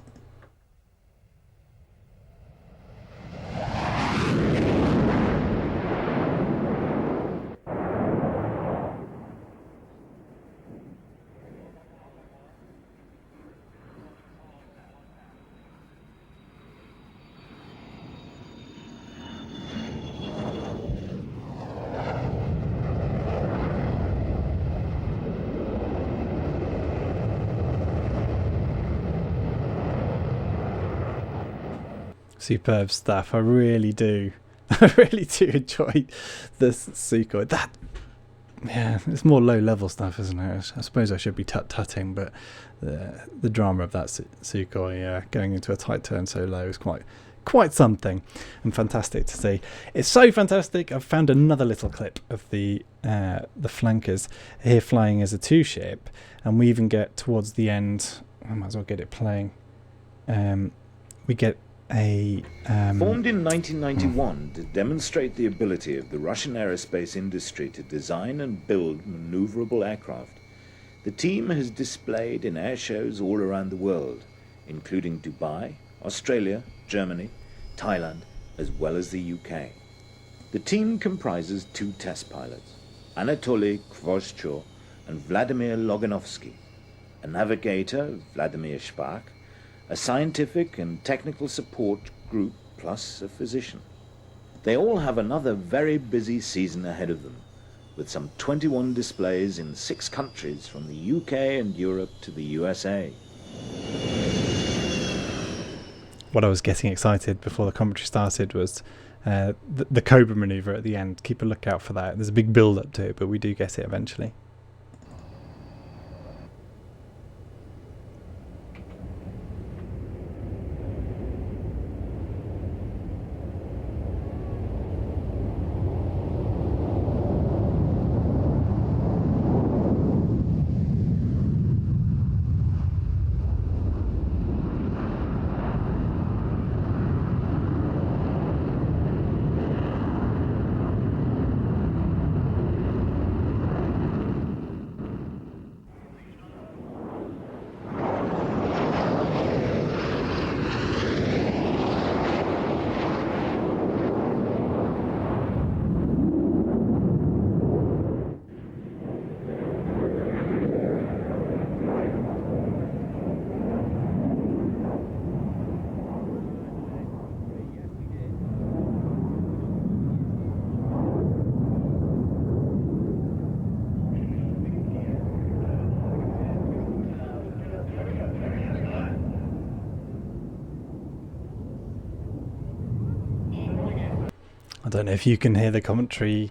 Superb stuff. I really do. I really do enjoy this Sukhoi. That, yeah, it's more low-level stuff, isn't it? I suppose I should be tut-tutting, but the drama of that Sukhoi going into a tight turn so low is quite something, and fantastic to see. It's so fantastic. I've found another little clip of the flankers here flying as a two-ship, and we even get towards the end. I might as well get it playing. We get Formed in 1991 to demonstrate the ability of the Russian aerospace industry to design and build maneuverable aircraft, the team has displayed in air shows all around the world, including Dubai, Australia, Germany, Thailand, as well as the UK. The team comprises two test pilots, Anatoly Kvozchor and Vladimir Loganovsky, a navigator, Vladimir Shpak, a scientific and technical support group, plus a physician. They all have another very busy season ahead of them, with some 21 displays in 6 countries from the UK and Europe to the USA. What I was getting excited before the commentary started was the Cobra manoeuvre at the end. Keep a lookout for that. There's a big build up to it, but we do get it eventually. I don't know if you can hear the commentary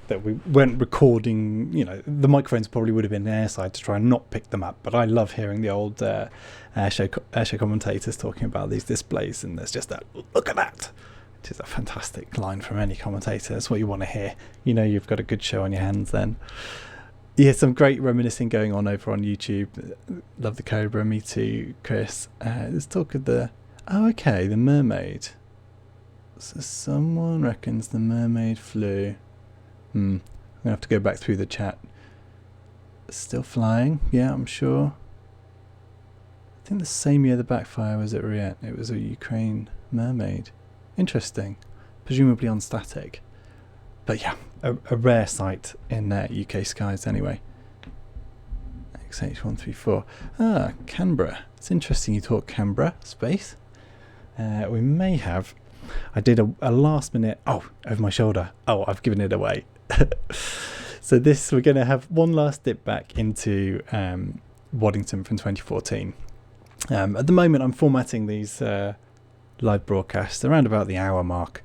that we weren't recording. You know, the microphones probably would have been airside to try and not pick them up, but I love hearing the old airshow commentators talking about these displays, and there's just that, look at that, which is a fantastic line from any commentator. That's what you want to hear. You know you've got a good show on your hands then. Yeah, some great reminiscing going on over on YouTube. Love the Cobra, me too, Chris. Let's talk of the mermaid. So someone reckons the mermaid flew. I'm going to have to go back through the chat. Still flying, yeah, I'm sure. I think the same year the backfire was at Riet. It was a Ukraine mermaid. Interesting. Presumably on static. But yeah, a rare sight in UK skies anyway. XH134. Canberra. It's interesting you talk Canberra space. We may have... I did a last minute... over my shoulder. I've given it away. So we're going to have one last dip back into Waddington from 2014. At the moment, I'm formatting these live broadcasts around about the hour mark.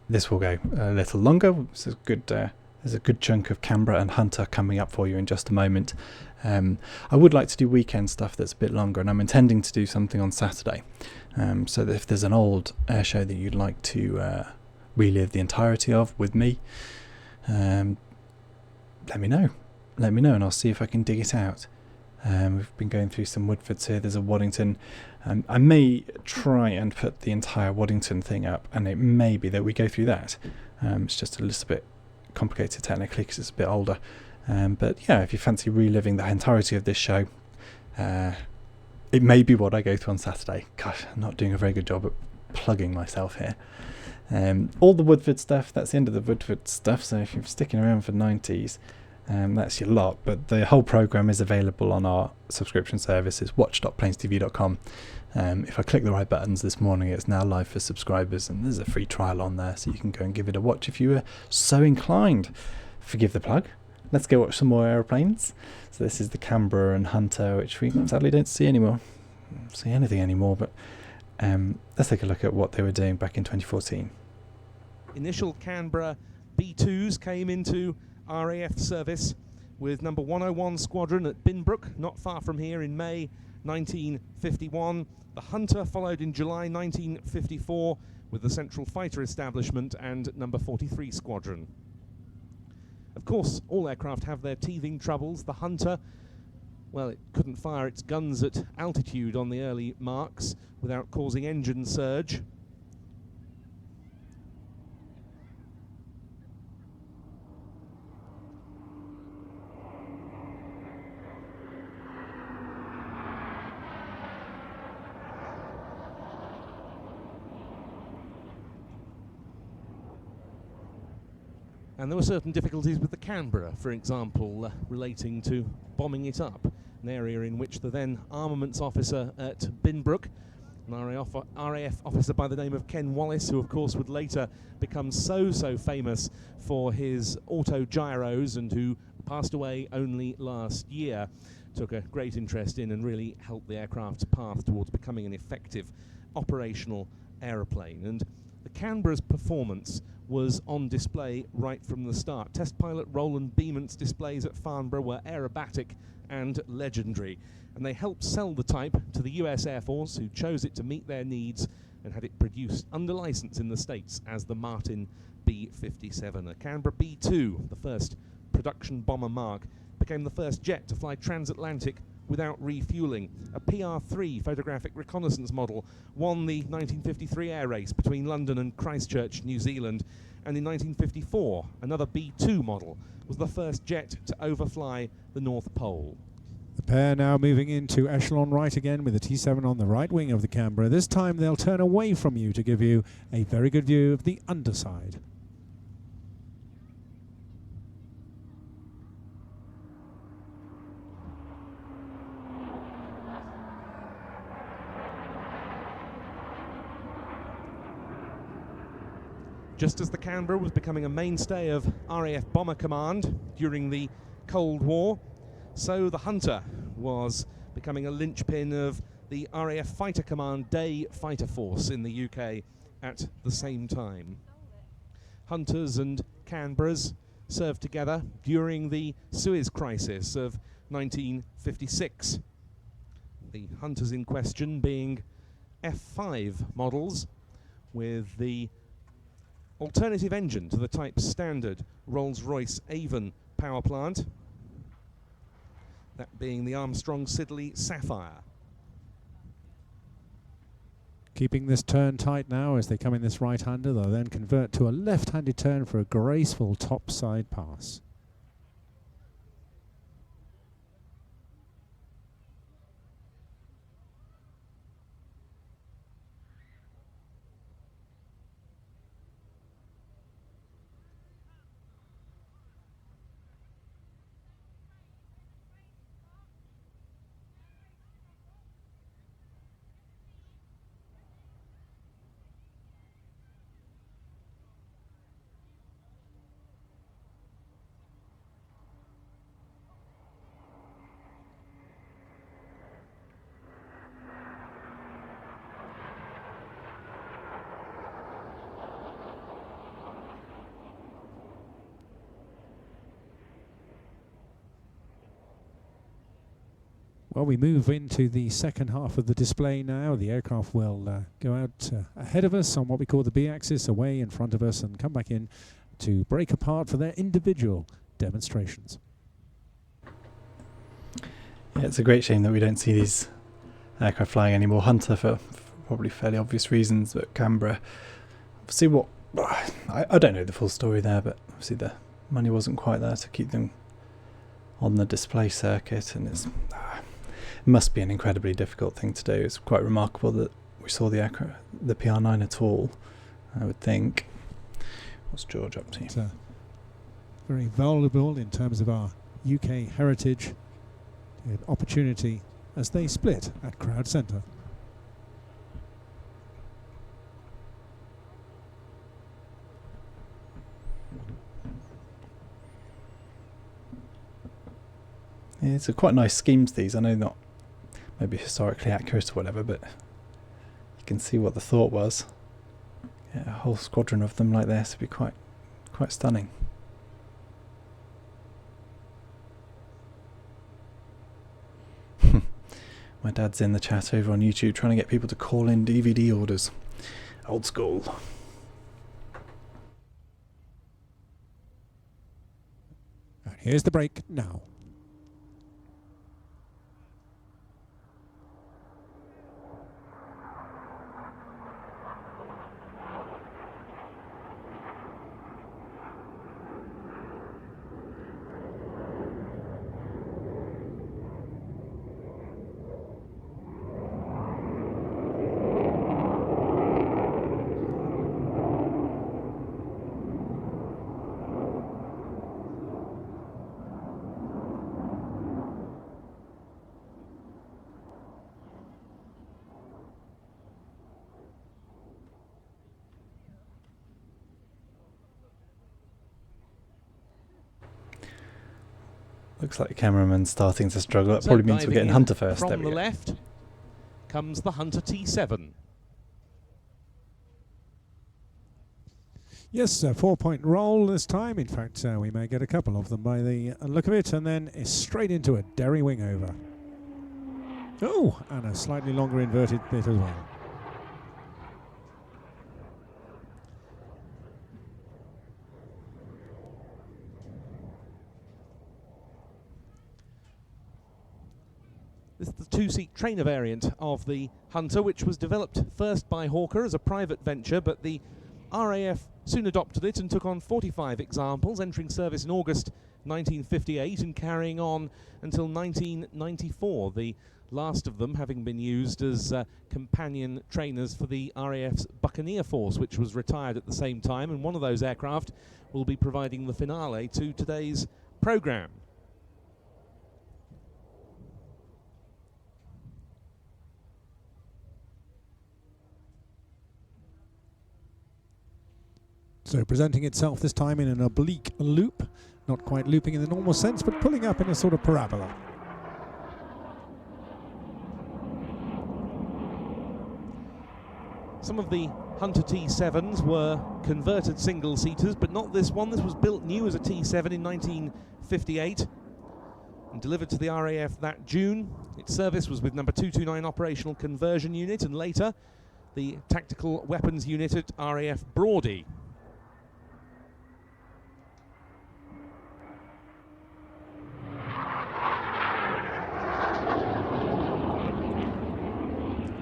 This will go a little longer. There's a good chunk of Canberra and Hunter coming up for you in just a moment. I would like to do weekend stuff that's a bit longer, and I'm intending to do something on Saturday. So that if there's an old air show that you'd like to relive the entirety of with me, let me know, and I'll see if I can dig it out. We've been going through some Woodfords here. There's a Waddington. I may try and put the entire Waddington thing up, and it may be that we go through that. It's just a little bit complicated technically because it's a bit older. But yeah, if you fancy reliving the entirety of this show, it may be what I go through on Saturday. Gosh, I'm not doing a very good job at plugging myself here. All the Woodford stuff, that's the end of the Woodford stuff, so if you're sticking around for 90s, that's your lot. But the whole programme is available on our subscription services, watch.plainstv.com. If I click the right buttons this morning, it's now live for subscribers, and there's a free trial on there, so you can go and give it a watch if you were so inclined. Forgive the plug. Let's go watch some more aeroplanes. So this is the Canberra and Hunter, which we sadly don't see anymore. See anything anymore, but let's take a look at what they were doing back in 2014. Initial Canberra B2s came into RAF service with number 101 Squadron at Binbrook, not far from here, in May 1951. The Hunter followed in July 1954 with the Central Fighter Establishment and number 43 Squadron. Of course, all aircraft have their teething troubles. The Hunter, well, it couldn't fire its guns at altitude on the early marks without causing engine surge. And there were certain difficulties with the Canberra, for example, relating to bombing it up, an area in which the then armaments officer at Binbrook, an RAF officer by the name of Ken Wallace, who of course would later become so famous for his auto gyros and who passed away only last year, took a great interest in and really helped the aircraft's path towards becoming an effective operational aeroplane. And the Canberra's performance was on display right from the start. Test pilot Roland Beamont's displays at Farnborough were aerobatic and legendary, and they helped sell the type to the US Air Force, who chose it to meet their needs and had it produced under license in the States as the Martin B-57. A Canberra B-2, the first production bomber mark, became the first jet to fly transatlantic without refueling. A PR-3 photographic reconnaissance model won the 1953 air race between London and Christchurch, New Zealand, and in 1954 another B-2 model was the first jet to overfly the North Pole. The pair now moving into echelon right again with the T7 on the right wing of the Canberra. This time they'll turn away from you to give you a very good view of the underside. Just as the Canberra was becoming a mainstay of RAF Bomber Command during the Cold War, so the Hunter was becoming a linchpin of the RAF Fighter Command Day Fighter Force in the UK at the same time. Hunters and Canberras served together during the Suez Crisis of 1956. The Hunters in question being F5 models with the alternative engine to the type standard Rolls-Royce Avon power plant, that being the Armstrong Siddeley Sapphire. Keeping this turn tight now as they come in this right-hander. They'll then convert to a left-handed turn for a graceful top-side pass. Well, we move into the second half of the display now. The aircraft will go out ahead of us on what we call the B-axis, away in front of us, and come back in to break apart for their individual demonstrations. Yeah, it's a great shame that we don't see these aircraft flying anymore. Hunter for probably fairly obvious reasons, but Canberra, obviously I don't know the full story there, but obviously the money wasn't quite there to keep them on the display circuit, and it must be an incredibly difficult thing to do. It's quite remarkable that we saw the PR9 at all, I would think. What's George up to? It's very valuable in terms of our UK heritage and opportunity as they split at Crowd Centre. Yeah, it's a quite nice schemes, these. I know not maybe historically accurate or whatever, but you can see what the thought was. Yeah, a whole squadron of them like this would be quite stunning. My dad's in the chat over on YouTube trying to get people to call in DVD orders. Old school. And here's the break now. Looks like the cameraman's starting to struggle. That probably means we're getting Hunter first. From the left comes the Hunter T7. Yes, a 4-point roll this time. In fact, we may get a couple of them by the look of it, and then it's straight into a Derry wing over. Oh, and a slightly longer inverted bit as well. This is the two-seat trainer variant of the Hunter, which was developed first by Hawker as a private venture, but the RAF soon adopted it and took on 45 examples, entering service in August 1958 and carrying on until 1994, the last of them having been used as companion trainers for the RAF's Buccaneer Force, which was retired at the same time, and one of those aircraft will be providing the finale to today's programme. So presenting itself this time in an oblique loop, not quite looping in the normal sense, but pulling up in a sort of parabola. Some of the Hunter T7s were converted single-seaters, but not this one. This was built new as a T7 in 1958 and delivered to the RAF that June. Its service was with number 229 Operational Conversion Unit and later the Tactical Weapons Unit at RAF Brawdy.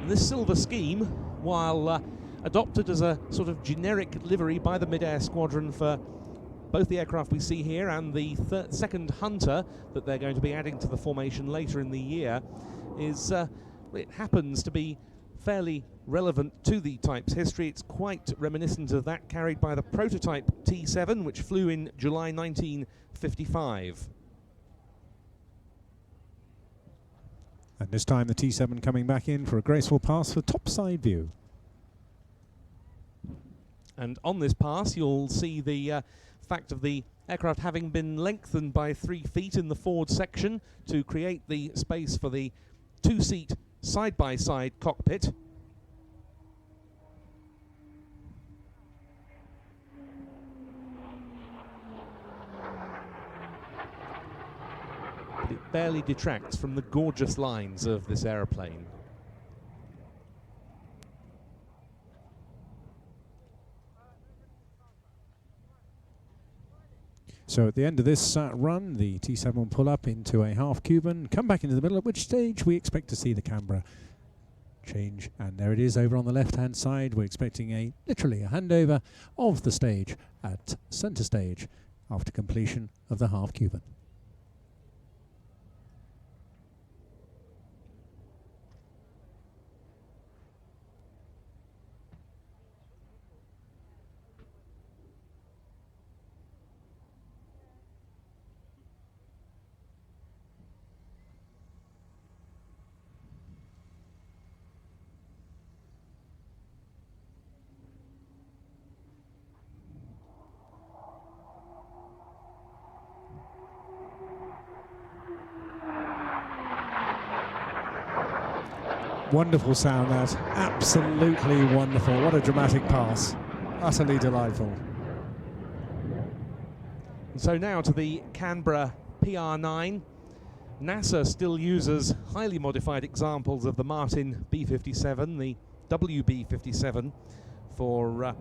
This silver scheme, while adopted as a sort of generic livery by the Mid-Air Squadron for both the aircraft we see here and the second Hunter that they're going to be adding to the formation later in the year, is it happens to be fairly relevant to the type's history. It's quite reminiscent of that carried by the prototype T7, which flew in July 1955. And this time the T7 coming back in for a graceful pass for topside view. And on this pass you'll see the fact of the aircraft having been lengthened by 3 feet in the forward section to create the space for the 2-seat side-by-side cockpit. But it barely detracts from the gorgeous lines of this aeroplane. So at the end of this run, the T7 will pull up into a half Cuban, come back into the middle, at which stage we expect to see the Canberra change. And there it is over on the left-hand side. We're expecting literally a handover of the stage at centre stage after completion of the half Cuban. Wonderful sound, that. Absolutely wonderful. What a dramatic pass. Utterly delightful. And so now to the Canberra PR9. NASA still uses highly modified examples of the Martin B-57, the WB-57, for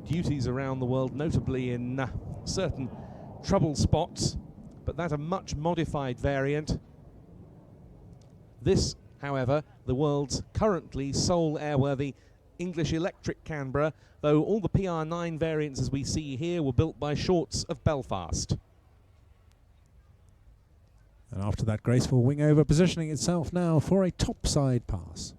duties around the world, notably in certain trouble spots, but that a much modified variant. This, however, the world's currently sole airworthy English electric Canberra, though all the PR9 variants as we see here were built by Shorts of Belfast. And after that graceful wing over, positioning itself now for a topside pass.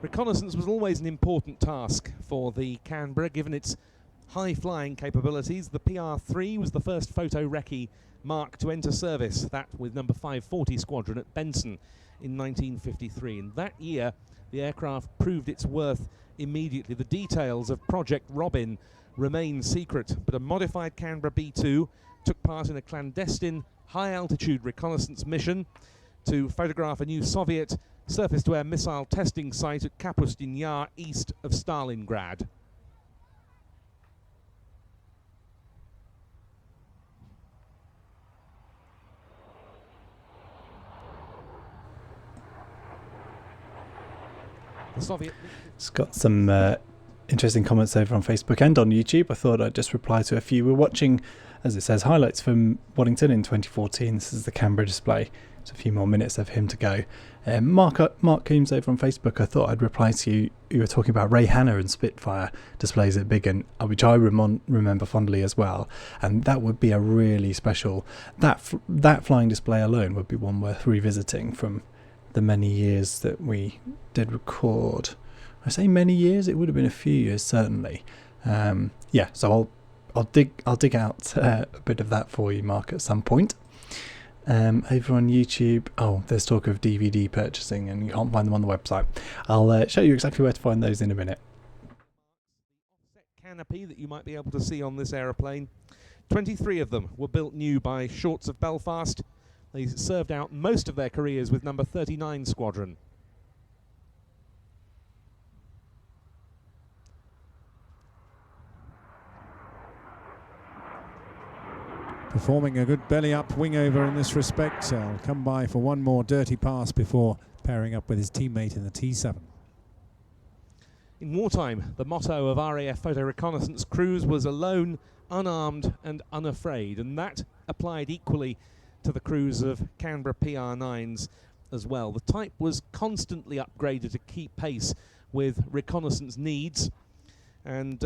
Reconnaissance was always an important task for the Canberra, given its high flying capabilities. The PR3 was the first photo recce mark to enter service, that with number 540 Squadron at Benson in 1953. And that year, the aircraft proved its worth immediately. The details of Project Robin remain secret, but a modified Canberra B2 took part in a clandestine high-altitude reconnaissance mission to photograph a new Soviet surface-to-air missile testing site at Kapustin Yar, east of Stalingrad. The Soviet... It's got some interesting comments over on Facebook and on YouTube. I thought I'd just reply to a few. We're watching, as it says, highlights from Waddington in 2014. This is the Canberra display. It's a few more minutes of him to go. Mark Coombs over on Facebook, I thought I'd reply to you. You were talking about Ray Hanna and Spitfire displays at Viggen, which I remember fondly as well. And that would be a really special... That flying display alone would be one worth revisiting from the many years that we did record. I say many years, it would have been a few years certainly. Yeah, so I'll dig out a bit of that for you, Mark, at some point. Over on YouTube, there's talk of DVD purchasing and you can't find them on the website. I'll show you exactly where to find those in a minute. Offset canopy that you might be able to see on this aeroplane. 23 of them were built new by Shorts of Belfast. They served out most of their careers with number 39 Squadron. Performing a good belly up wing over in this respect. I'll come by for one more dirty pass before pairing up with his teammate in the T7. In wartime, the motto of RAF photo reconnaissance crews was alone, unarmed and unafraid, and that applied equally to the crews of Canberra PR9s as well. The type was constantly upgraded to keep pace with reconnaissance needs, and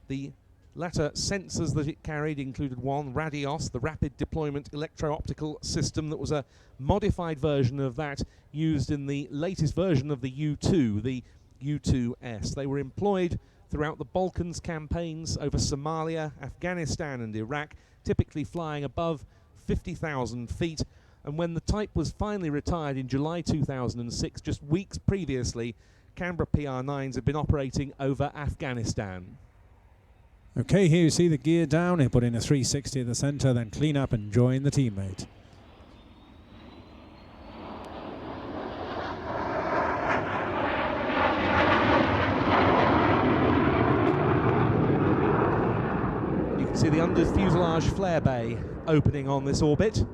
the latter sensors that it carried included one, Radios, the Rapid Deployment Electro-Optical System, that was a modified version of that used in the latest version of the U-2, the U-2S. They were employed throughout the Balkans campaigns over Somalia, Afghanistan and Iraq, typically flying above 50,000 feet. And when the type was finally retired in July 2006, just weeks previously, Canberra PR9s had been operating over Afghanistan. Okay, here you see the gear down. He'll put in a 360 at the centre, then clean up and join the teammate. You can see the under fuselage flare bay opening on this orbit.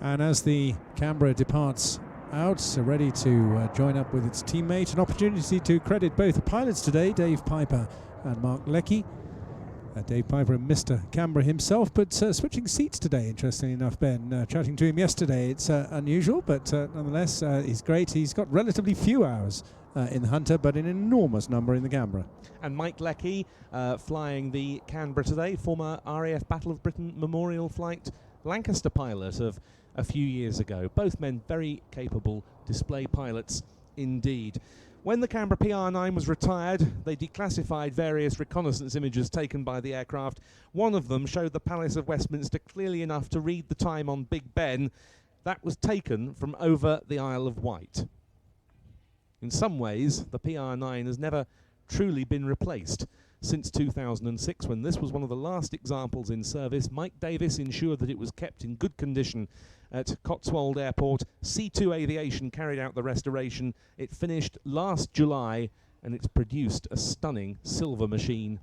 And as the Canberra departs out, so ready to join up with its teammate, an opportunity to credit both the pilots today, Dave Piper and Mark Leckie. Dave Piper and Mr. Canberra himself, but switching seats today, interestingly enough, Ben. Chatting to him yesterday, it's unusual, but nonetheless, he's great. He's got relatively few hours in the Hunter, but an enormous number in the Canberra. And Mike Leckie flying the Canberra today, former RAF Battle of Britain Memorial Flight Lancaster pilot of a few years ago. Both men very capable display pilots indeed. When the Canberra PR9 was retired, they declassified various reconnaissance images taken by the aircraft. One of them showed the Palace of Westminster clearly enough to read the time on Big Ben. That was taken from over the Isle of Wight. In some ways, the PR9 has never truly been replaced. Since 2006, when this was one of the last examples in service, Mike Davis ensured that it was kept in good condition at Cotswold Airport. C2 Aviation carried out the restoration. It finished last July, and it's produced a stunning silver machine.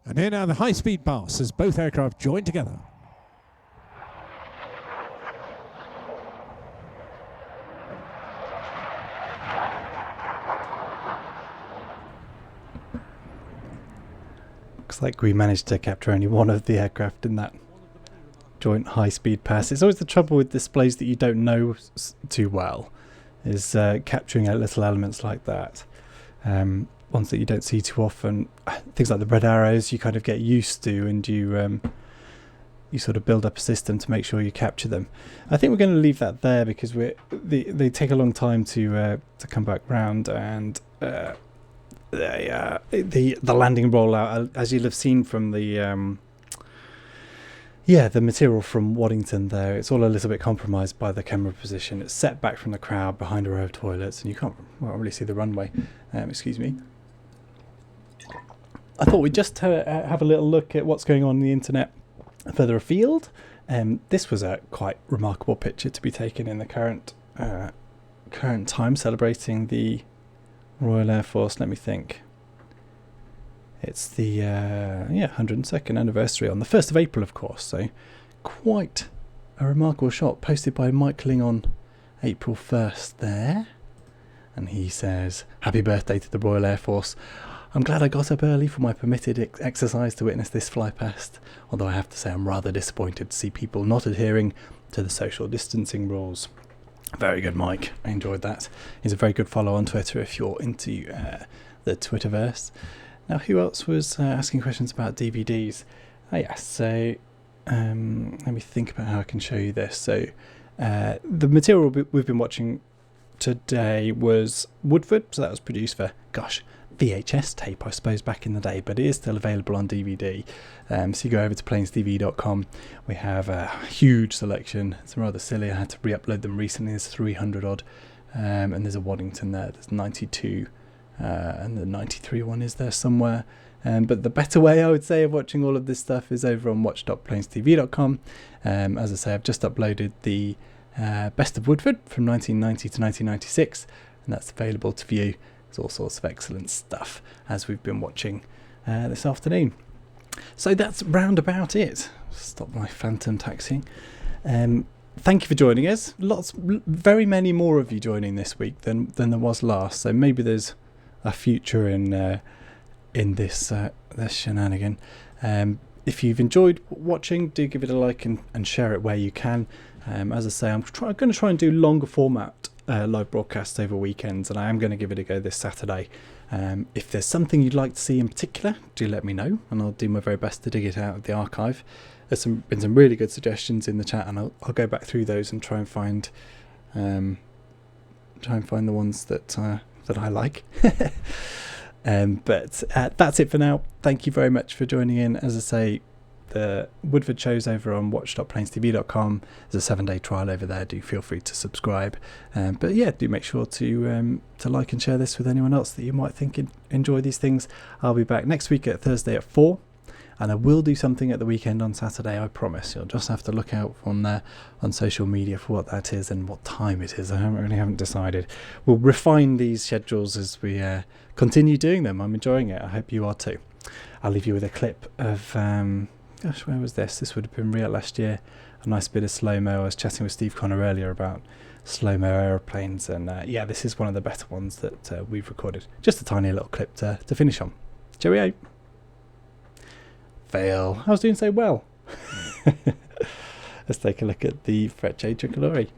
And here now the high-speed pass as both aircraft join together. Looks like we managed to capture only one of the aircraft in that joint high-speed pass. It's always the trouble with displays that you don't know too well, is capturing out little elements like that. Ones that you don't see too often. Things like the red arrows you kind of get used to, and you sort of build up a system to make sure you capture them. I think we're going to leave that there because they take a long time to come back round, and the landing rollout, as you'll have seen from the Yeah, the material from Waddington there, it's all a little bit compromised by the camera position. It's set back from the crowd behind a row of toilets, and you can't really see the runway. Excuse me. I thought we'd just have a little look at what's going on the internet further afield. This was a quite remarkable picture to be taken in the current time, celebrating the Royal Air Force. Let me think. It's the 102nd anniversary on the 1st of April, of course. So quite a remarkable shot posted by Mike Ling on April 1st there. And he says, "Happy birthday to the Royal Air Force. I'm glad I got up early for my permitted exercise to witness this fly past. Although I have to say I'm rather disappointed to see people not adhering to the social distancing rules." Very good, Mike. I enjoyed that. He's a very good follow on Twitter if you're into the Twitterverse. Now, who else was asking questions about DVDs? Oh, yeah, so let me think about how I can show you this. So the material we've been watching today was Woodford, so that was produced for, VHS tape, I suppose, back in the day, but it is still available on DVD. So you go over to plainstv.com. We have a huge selection. It's rather silly. I had to re-upload them recently. There's 300 odd, and there's a Waddington there. There's 92. And the 93 one is there somewhere. But the better way, I would say, of watching all of this stuff is over on watch.plainstv.com. As I say, I've just uploaded the Best of Woodford from 1990 to 1996, and that's available to view. There's all sorts of excellent stuff as we've been watching this afternoon. So that's round about it. Stop my phantom taxiing. Thank you for joining us. Very many more of you joining this week than there was last. So maybe there's a future in this shenanigan. If you've enjoyed watching, do give it a like and share it where you can. As I say, I'm going to try and do longer format live broadcasts over weekends, and I am going to give it a go this Saturday. If there's something you'd like to see in particular, do let me know, and I'll do my very best to dig it out of the archive. There's been some really good suggestions in the chat, and I'll go back through those and try and find the ones that I like. But that's it for now. Thank you very much for joining in. As I say, the Woodford show's over on watch.plainstv.com. There's a 7-day trial over there. Do feel free to subscribe. But yeah, do make sure to like and share this with anyone else that you might think enjoy these things. I'll be back next week at Thursday at 4. And I will do something at the weekend on Saturday, I promise. You'll just have to look out on social media for what that is and what time it is. I haven't decided. We'll refine these schedules as we continue doing them. I'm enjoying it. I hope you are too. I'll leave you with a clip of, where was this? This would have been real last year. A nice bit of slow-mo. I was chatting with Steve Connor earlier about slow-mo aeroplanes. And this is one of the better ones that we've recorded. Just a tiny little clip to finish on. Cheerio. Fail. I was doing so well. Let's take a look at the Fret J Tricolore.